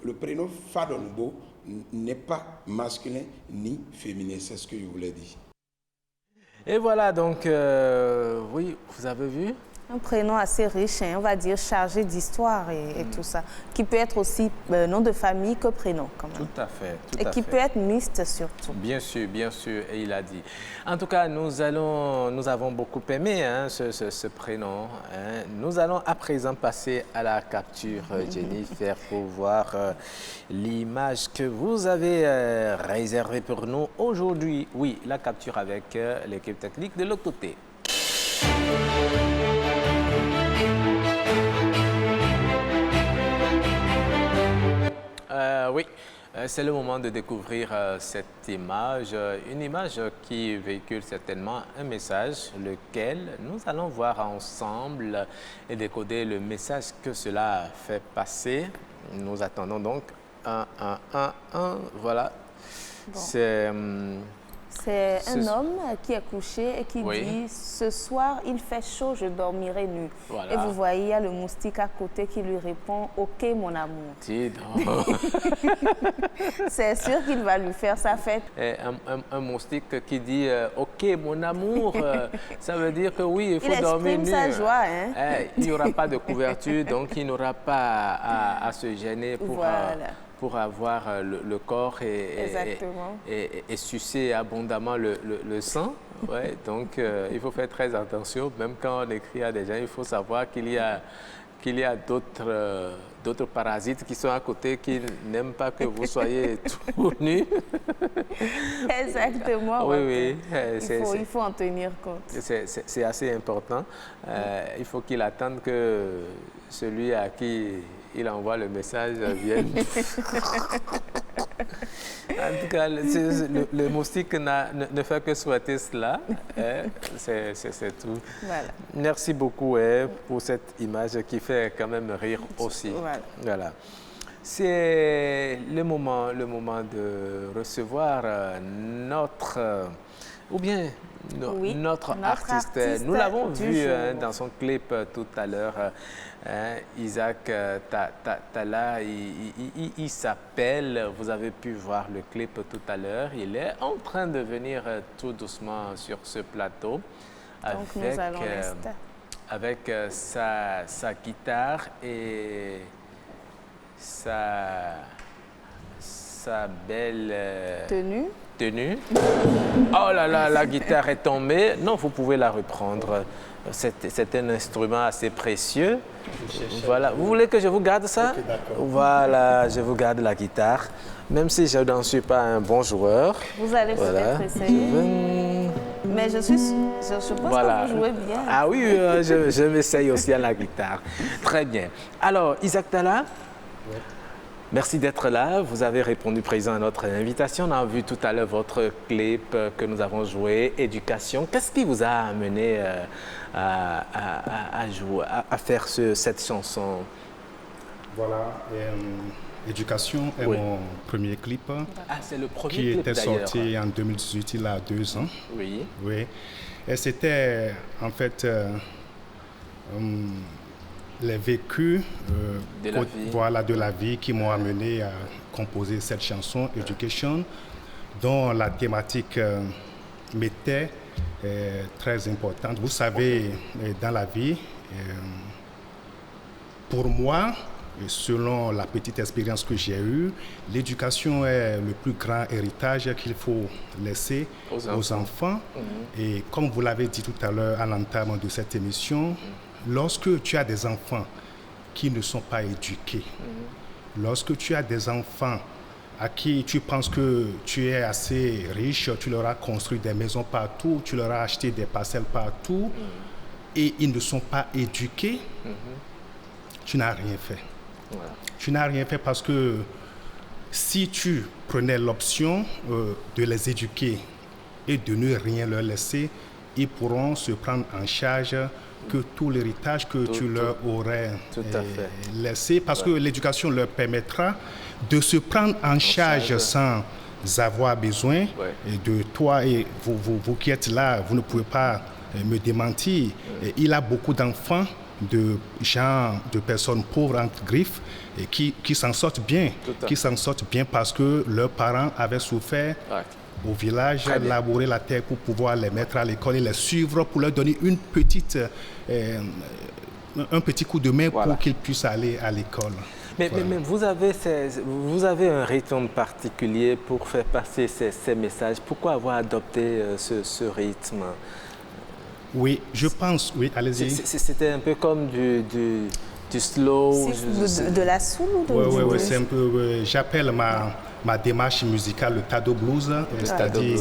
le prénom Fadonbo n'est pas masculin ni féminin, c'est ce que je voulais dire. Et voilà, donc, oui, vous avez vu? Un prénom assez riche, hein, on va dire chargé d'histoire et tout ça, qui peut être aussi nom de famille que prénom quand même. Tout à fait. Et qui peut être mixte surtout. Bien sûr, et il a dit. En tout cas, nous avons beaucoup aimé hein, ce prénom. Hein. Nous allons à présent passer à la capture, Jennifer, pour voir l'image que vous avez réservée pour nous aujourd'hui. Oui, la capture avec l'équipe technique de l'autre côté. Oui, c'est le moment de découvrir cette image, une image qui véhicule certainement un message, lequel nous allons voir ensemble et décoder le message que cela fait passer. Nous attendons donc voilà. Bon. C'est un homme qui est couché et qui dit « Ce soir, il fait chaud, je dormirai nu. Voilà. » Et vous voyez, il y a le moustique à côté qui lui répond « Ok, mon amour. » C'est sûr qu'il va lui faire sa fête. Et un moustique qui dit « Ok, mon amour », ça veut dire que oui, il faut dormir nu. Il exprime sa joie. Hein? Il n'y aura pas de couverture, donc il n'aura pas à se gêner pour... Voilà. Pour avoir le corps et sucer abondamment le sang. Ouais, donc, il faut faire très attention. Même quand on écrit à des gens, il faut savoir qu'il y a d'autres parasites qui sont à côté qui n'aiment pas que vous soyez tout nu. Exactement. Oui. Il faut en tenir compte. C'est assez important. Il faut qu'il attende que celui à qui il envoie le message vienne. En tout cas, le moustique ne fait que souhaiter cela. C'est tout. Voilà. Merci beaucoup pour cette image qui fait quand même rire aussi. Voilà. C'est le moment de recevoir notre artiste. Nous l'avons vu dans son clip tout à l'heure. Isaac Talla, il s'appelle, vous avez pu voir le clip tout à l'heure. Il est en train de venir tout doucement sur ce plateau. Donc nous allons avec sa guitare et sa belle tenue. Oh là là, la guitare est tombée. Non, vous pouvez la reprendre. C'est un instrument assez précieux. Voilà. Vous voulez que je vous garde ça? Okay, voilà, je vous garde la guitare. Même si je n'en suis pas un bon joueur. Vous allez peut-être essayer. Mais je pense que vous jouez bien. Ah oui, je m'essaye aussi à la guitare. Très bien. Alors, Isaac Talla, merci d'être là. Vous avez répondu présent à notre invitation. On a vu tout à l'heure votre clip que nous avons joué, Éducation. Qu'est-ce qui vous a amené à faire cette chanson? Voilà, Éducation est mon premier clip. C'est le premier qui clip était sorti en 2018, il a 2 ans. Oui. Et c'était en fait les vécus de la vie qui m'ont amené à composer cette chanson Education, dont la thématique m'était très importante. Vous savez, dans la vie, pour moi, et selon la petite expérience que j'ai eue, l'éducation est le plus grand héritage qu'il faut laisser aux enfants. Et comme vous l'avez dit tout à l'heure à l'entame de cette émission, lorsque tu as des enfants qui ne sont pas éduqués, lorsque tu as des enfants à qui tu penses que tu es assez riche, tu leur as construit des maisons partout, tu leur as acheté des parcelles partout, et ils ne sont pas éduqués, tu n'as rien fait. Voilà. Tu n'as rien fait parce que si tu prenais l'option de les éduquer et de ne rien leur laisser, ils pourront se prendre en charge que tout l'héritage que tu leur aurais laissé, parce que l'éducation leur permettra de se prendre en charge sans avoir besoin de toi. Et vous qui êtes là, vous ne pouvez pas me démentir. Il a beaucoup d'enfants de gens, de personnes pauvres entre griffes et qui s'en sortent bien, parce que leurs parents avaient souffert au village, labourer la terre pour pouvoir les mettre à l'école et les suivre pour leur donner un petit coup de main pour qu'ils puissent aller à l'école. Mais vous avez un rythme particulier pour faire passer ces messages. Pourquoi avoir adopté ce rythme? Oui, je pense, oui, allez-y. C'était un peu comme du slow. De la soul ou de Oui, c'est un peu. J'appelle ma démarche musicale le Tado Blues, c'est-à-dire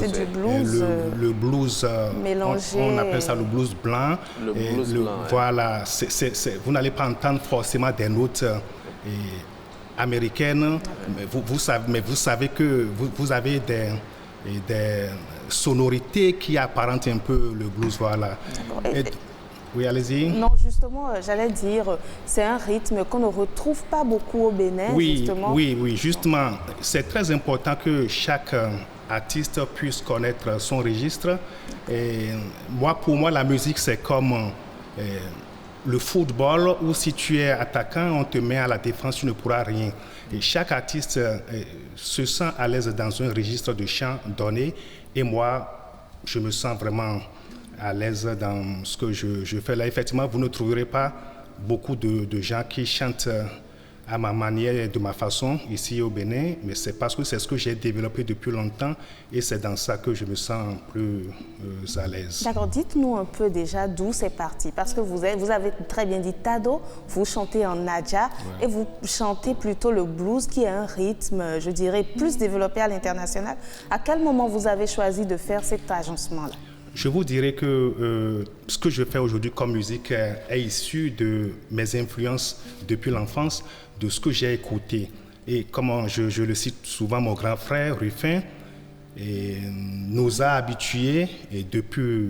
le blues mélangé. On appelle ça le blues blanc. Le blues blanc. Voilà, vous n'allez pas entendre forcément des notes américaines, mais vous savez que vous avez des sonorités qui apparentent un peu le blues, voilà. Oui, allez-y. Non, justement, j'allais dire, c'est un rythme qu'on ne retrouve pas beaucoup au Bénin, justement. Oui, justement. C'est très important que chaque artiste puisse connaître son registre. Et pour moi, la musique, c'est comme le football où si tu es attaquant, on te met à la défense, tu ne pourras rien. Et chaque artiste se sent à l'aise dans un registre de chant donné. Et moi, je me sens vraiment à l'aise dans ce que je fais là. Effectivement, vous ne trouverez pas beaucoup de gens qui chantent à ma manière et de ma façon ici au Bénin, mais c'est parce que c'est ce que j'ai développé depuis longtemps et c'est dans ça que je me sens plus à l'aise. D'accord, dites-nous un peu déjà d'où c'est parti, parce que vous avez très bien dit Tado, vous chantez en Nadja et vous chantez plutôt le blues qui est un rythme, je dirais, plus développé à l'international. À quel moment vous avez choisi de faire cet agencement-là? Je vous dirais que ce que je fais aujourd'hui comme musique est issu de mes influences depuis l'enfance, de ce que j'ai écouté. Et comme je le cite souvent, mon grand frère, Ruffin, nous a habitués et depuis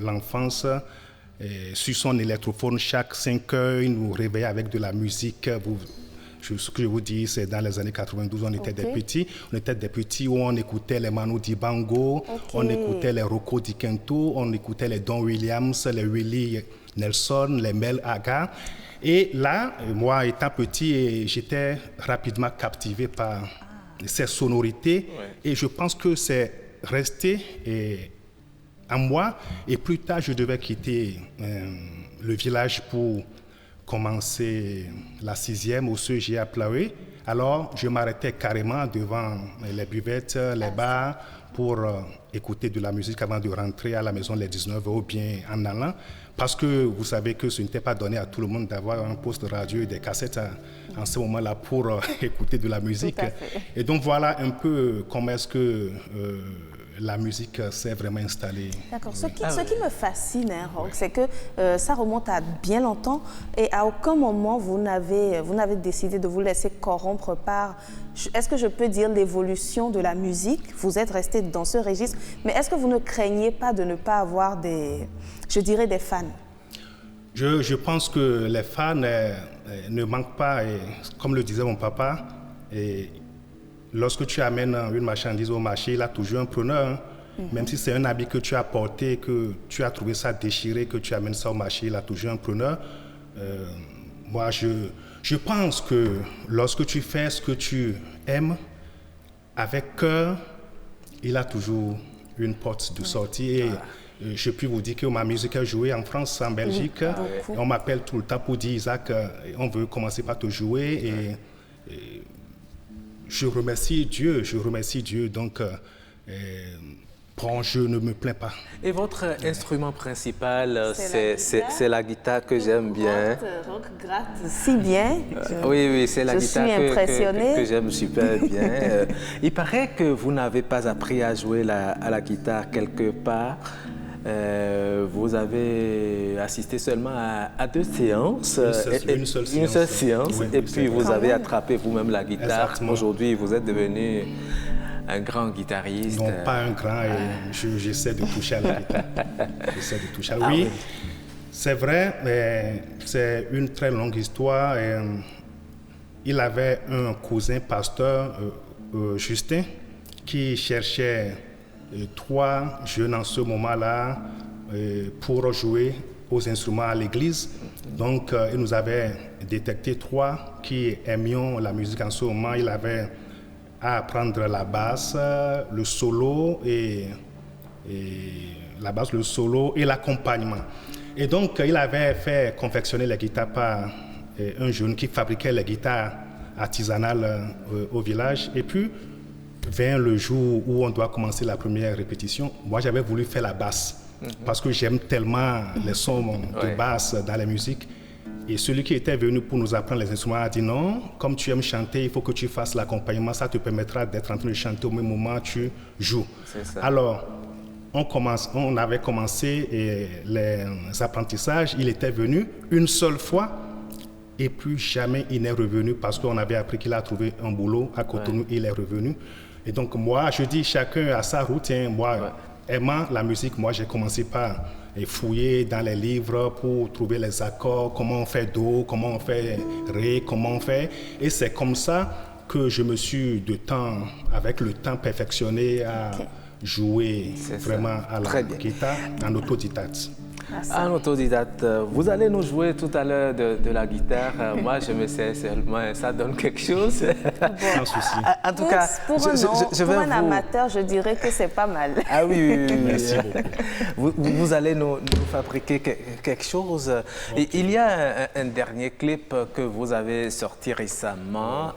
l'enfance, sur son électrophone, chaque 5 heures, il nous réveillait avec de la musique. Ce que je vous dis, c'est dans les années 92, on était des petits. On était des petits où on écoutait les Manu Dibango, on écoutait les Rocco Di Quinto, on écoutait les Don Williams, les Willie Nelson, les Mel Aga. Et là, moi étant petit, j'étais rapidement captivé par ces sonorités. Et je pense que c'est resté en moi. Et plus tard, je devais quitter le village pour commencer la 6e au CEG à Plaoué. Alors, je m'arrêtais carrément devant les buvettes, les bars pour écouter de la musique avant de rentrer à la maison les 19h ou bien en allant. Parce que vous savez que ce n'était pas donné à tout le monde d'avoir un poste radio et des cassettes en ce moment-là pour écouter de la musique. Et donc, voilà un peu comment est-ce que la musique s'est vraiment installée. D'accord. Ce qui me fascine, Roch, c'est que ça remonte à bien longtemps et à aucun moment vous n'avez décidé de vous laisser corrompre par, est-ce que je peux dire, l'évolution de la musique? Vous êtes resté dans ce registre, mais est-ce que vous ne craignez pas de ne pas avoir des fans? Je pense que les fans ne manquent pas, et, comme le disait mon papa, lorsque tu amènes une marchandise au marché, il a toujours un preneur. Même si c'est un habit que tu as porté, que tu as trouvé ça déchiré, que tu amènes ça au marché, il a toujours un preneur. Moi, je pense que lorsque tu fais ce que tu aimes, avec cœur, il a toujours une porte de sortie. Et je puis vous dire que ma musique est jouée en France, en Belgique. On m'appelle tout le temps pour dire, Isaac, on veut commencer par te jouer. Et je remercie Dieu. Donc, bon, je ne me plains pas. Et votre instrument principal, c'est la guitare que j'aime bien. Roch gratte si bien. Oui, c'est la guitare que j'aime super bien. Il paraît que vous n'avez pas appris à jouer à la guitare quelque part. Vous avez assisté seulement à 2 séances, une seule séance, et puis vous avez attrapé vous-même la guitare. Aujourd'hui, vous êtes devenu un grand guitariste. Non, pas un grand, j'essaie de toucher à la guitare. Oui, c'est vrai, mais c'est une très longue histoire. Il avait un cousin pasteur, Justin, qui cherchait 3 jeunes en ce moment-là pour jouer aux instruments à l'église. Donc, il nous avait détecté 3 qui aimions la musique en ce moment. Il avait à apprendre la basse, le solo et la basse, le solo et l'accompagnement. Et donc, il avait fait confectionner les guitares par un jeune qui fabriquait les guitares artisanales au village. Et puis, vint le jour où on doit commencer la première répétition. Moi, j'avais voulu faire la basse parce que j'aime tellement les sons de basse dans la musique. Et celui qui était venu pour nous apprendre les instruments a dit non, comme tu aimes chanter, il faut que tu fasses l'accompagnement, ça te permettra d'être en train de chanter au même moment où tu joues. Alors, on avait commencé les apprentissages, il était venu une seule fois et plus jamais il n'est revenu parce qu'on avait appris qu'il a trouvé un boulot à Cotonou, il est revenu. Et donc moi, je dis chacun a sa route, moi, aimant la musique, moi j'ai commencé par fouiller dans les livres pour trouver les accords, comment on fait Do, comment on fait Ré, comment on fait. Et c'est comme ça que je me suis avec le temps perfectionné à jouer vraiment à la guitare en autodidacte. En autodidacte, vous allez nous jouer tout à l'heure de la guitare. Moi, je me sais seulement, ça donne quelque chose. Sans souci. En tout cas, pour un amateur, je dirais que c'est pas mal. Ah oui. Merci beaucoup. Vous allez nous fabriquer quelque chose. Et il y a un dernier clip que vous avez sorti récemment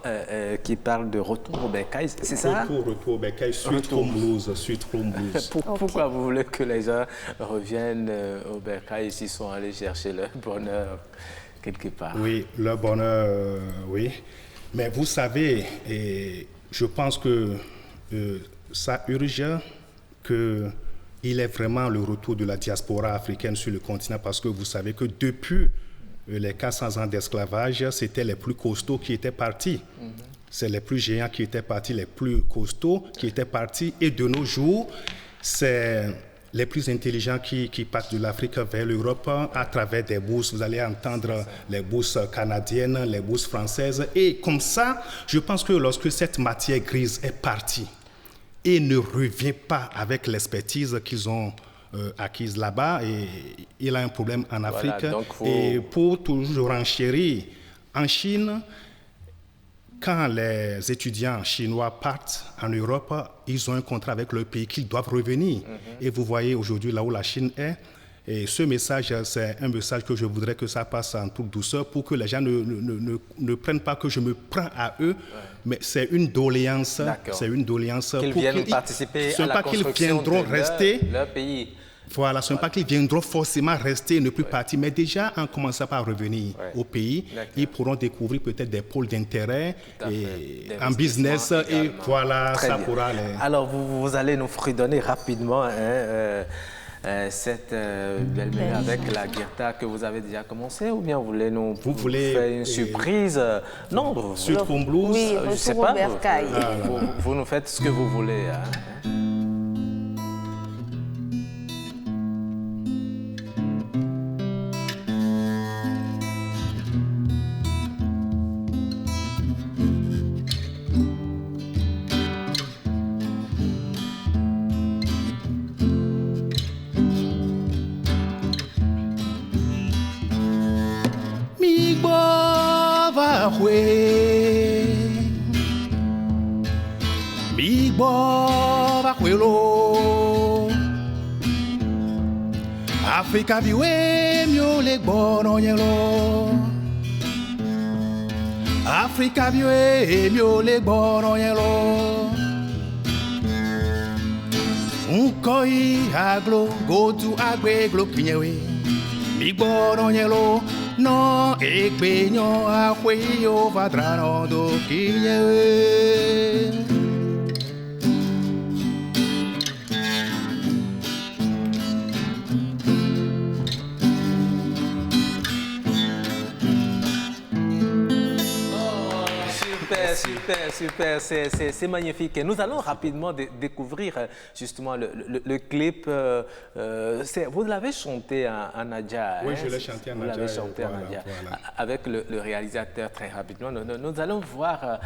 qui parle de Retour au Bercail, c'est ça? Retour au Bercail, Sweet Home Blues. Pourquoi vous voulez que les gens reviennent au Bercail s'ils sont allés chercher leur bonheur quelque part? Oui, leur bonheur, oui. Mais vous savez, je pense que ça urge qu'il est vraiment le retour de la diaspora africaine sur le continent parce que vous savez que depuis les 400 ans d'esclavage, c'était les plus costauds qui étaient partis. C'est les plus géants qui étaient partis, les plus costauds qui étaient partis. Et de nos jours, c'est les plus intelligents qui partent de l'Afrique vers l'Europe à travers des bourses. Vous allez entendre les bourses canadiennes, les bourses françaises. Et comme ça, je pense que lorsque cette matière grise est partie et ne revient pas avec l'expertise qu'ils ont acquise là-bas, et il a un problème en Afrique. Et pour toujours enchérir, en Chine, quand les étudiants chinois partent en Europe, ils ont un contrat avec leur pays qu'ils doivent revenir. Et vous voyez aujourd'hui là où la Chine est. Et ce message, c'est un message que je voudrais que ça passe en toute douceur pour que les gens ne prennent pas que je me prends à eux, mais c'est une doléance. C'est une doléance qu'ils viennent participer à la construction qu'ils viendront rester. Leur pays. Voilà, ce n'est pas qu'ils viendront forcément rester et ne plus partir, mais déjà en commençant par revenir au pays, ils pourront découvrir peut-être des pôles d'intérêt en business et voilà, ça pourra les... Alors, vous allez nous fredonner rapidement cette belle mélodie avec la guitare que vous avez déjà commencé ou bien vous voulez nous faire une surprise? Non, Sweet Home Blues, oui, je ne sais pas. Vous nous faites ce que vous voulez. Africa viwe miole bono yelo Africa viwe miole bono yelo Unkoi aglo go to agbe glo kinyewe mi bono yelo no ekbenyo akwe yo vadrano do kinyewe super, c'est magnifique. Et nous allons rapidement découvrir justement le clip. Vous l'avez chanté en Nadia. Oui, je l'ai chanté en Nadia. Vous l'avez chanté en Nadia. Voilà. Avec le réalisateur très rapidement. Nous allons voir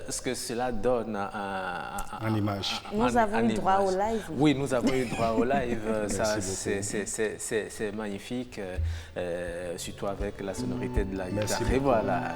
ce que cela donne en image. Nous avons eu droit au live. Oui, nous avons eu droit au live. C'est magnifique, surtout avec la sonorité de la guitare. Et voilà.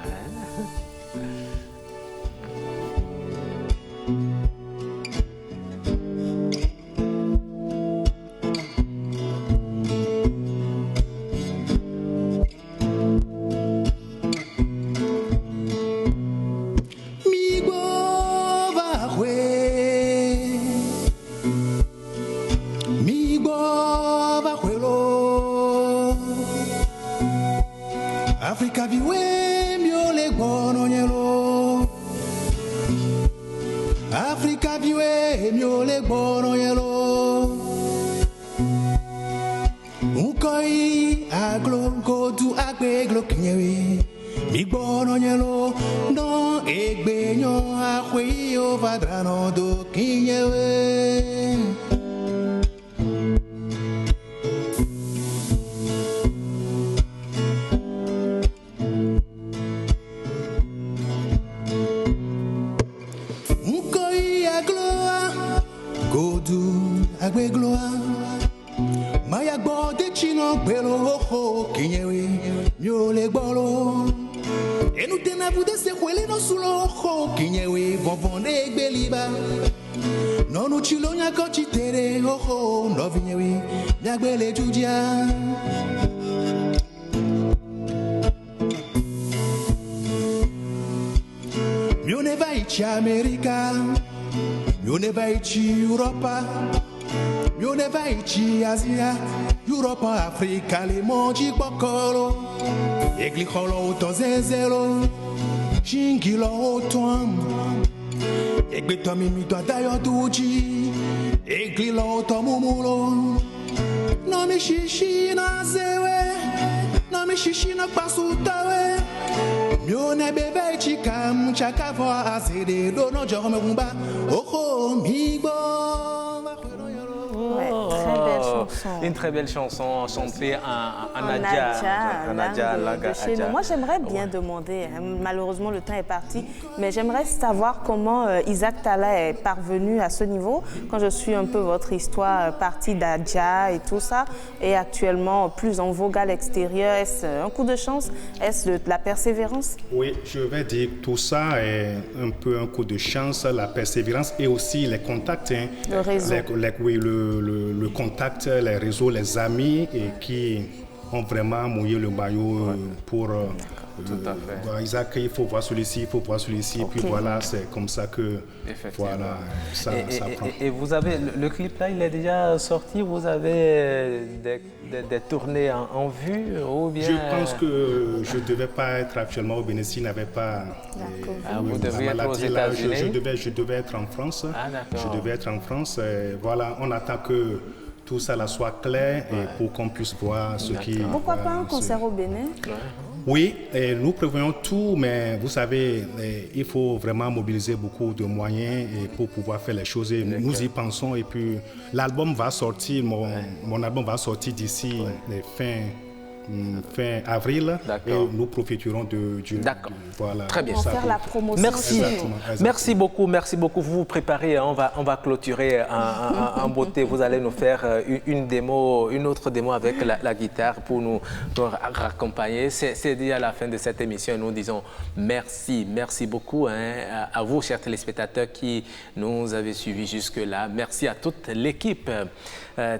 Africa viwe miole gbono yelo Africa viwe miole gbono yelo Ukoi aglo godu agbeglo kinyewe mi gbono yelo no egbenyo ahwe ovadrano do kinyewe Agbeloa Maya gbo de chino gbelo ho kinyewe mi o le gboro Enu tena bude se kwele no sulo ho kinyewe vonvon de gbeliba Nonu chilo nya ko chitere ho no vinyewe mi agbele jujia Mi o ne vai ci America Mi o ne vai ci Europa Yo ne vai ci Asia, Europe, Africa, le monji bokolo. Egli kholo to zezelo, chingilo otoam. Egbe to mimi to dayo duji, egli lo to mumulo. No mi shishi na zewe, no mi shishi na pasutawe. Yo ne bebe ci kam chakavo azede do no jorme bumba. Oho mibo. Très belle chanson. Une très belle chanson chantée en Nadia, Moi, j'aimerais bien demander, malheureusement le temps est parti, mais j'aimerais savoir comment Isaac Talla est parvenu à ce niveau. Quand je suis un peu votre histoire, partie d'Adja et tout ça, et actuellement plus en vogue à l'extérieur, est-ce un coup de chance? Est-ce de la persévérance? Oui, je vais dire que tout ça est un peu un coup de chance, la persévérance et aussi les contacts. Hein. Le réseau. Le contact, les réseaux, les amis et qui ont vraiment mouillé le maillot pour Isaac, il faut voir celui-ci, il faut voir celui-ci, puis voilà, c'est comme ça que voilà, ça prend. Et vous avez, le clip là, il est déjà sorti, vous avez des tournées en vue ou bien... Je pense que je ne devais pas être actuellement au Bénin s'il n'avait pas vous devez être aux États-Unis. Je devais être en France. Je devais être en France. Voilà, on attend que tout ça là soit clair et pour qu'on puisse voir ce qui... Pourquoi pas un concert au Bénin? Oui, nous prévoyons tout, mais vous savez, il faut vraiment mobiliser beaucoup de moyens pour pouvoir faire les choses. Et nous y pensons et puis l'album va sortir, mon album va sortir d'ici fin avril et nous profiterons du voilà. Très bien. Pour faire la promotion. Merci. Merci beaucoup. Vous vous préparez, on va clôturer en beauté. Vous allez nous faire une autre démo avec la guitare pour nous raccompagner. C'est déjà la fin de cette émission. Nous disons merci beaucoup à vous, chers téléspectateurs, qui nous avez suivis jusque-là. Merci à toute l'équipe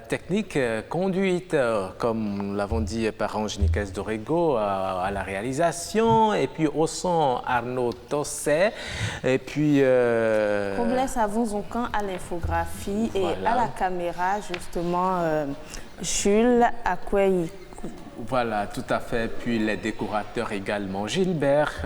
technique conduite, comme nous l'avons dit, par Ange Nicaise Dorego à la réalisation, et puis au son Arnaud Tosset, et puis Robles Avonzoncan à l'infographie et à la caméra justement Jules Akwei Voilà, tout à fait. Puis les décorateurs également. Gilbert,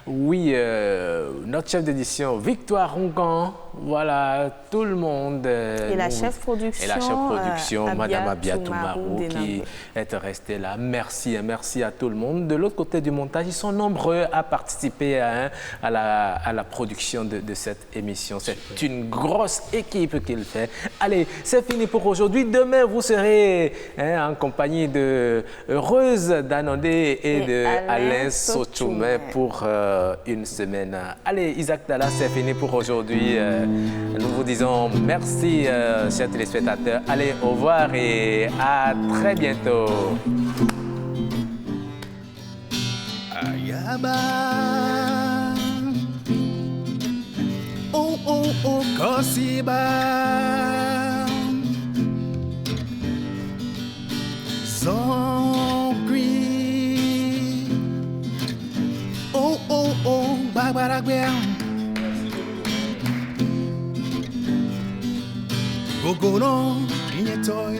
notre chef d'édition, Victoire Rongan, voilà, tout le monde. Et la chef production. Madame Abia Toumarou, qui est restée là. Merci à tout le monde. De l'autre côté du montage, ils sont nombreux à participer à la production de cette émission. C'est une grosse équipe qu'il fait. Allez, c'est fini pour aujourd'hui. Demain, vous serez en compagnie de Rose Danondé et de Alain Sochoumé pour une semaine. Allez, Isaac Dalla, c'est fini pour aujourd'hui. Nous vous disons merci, chers téléspectateurs. Allez, au revoir et à très bientôt. Ayaba, oh oh oh, Kosiba, son cri, oh oh oh, Babaragbe, Gogono, Inyetoy.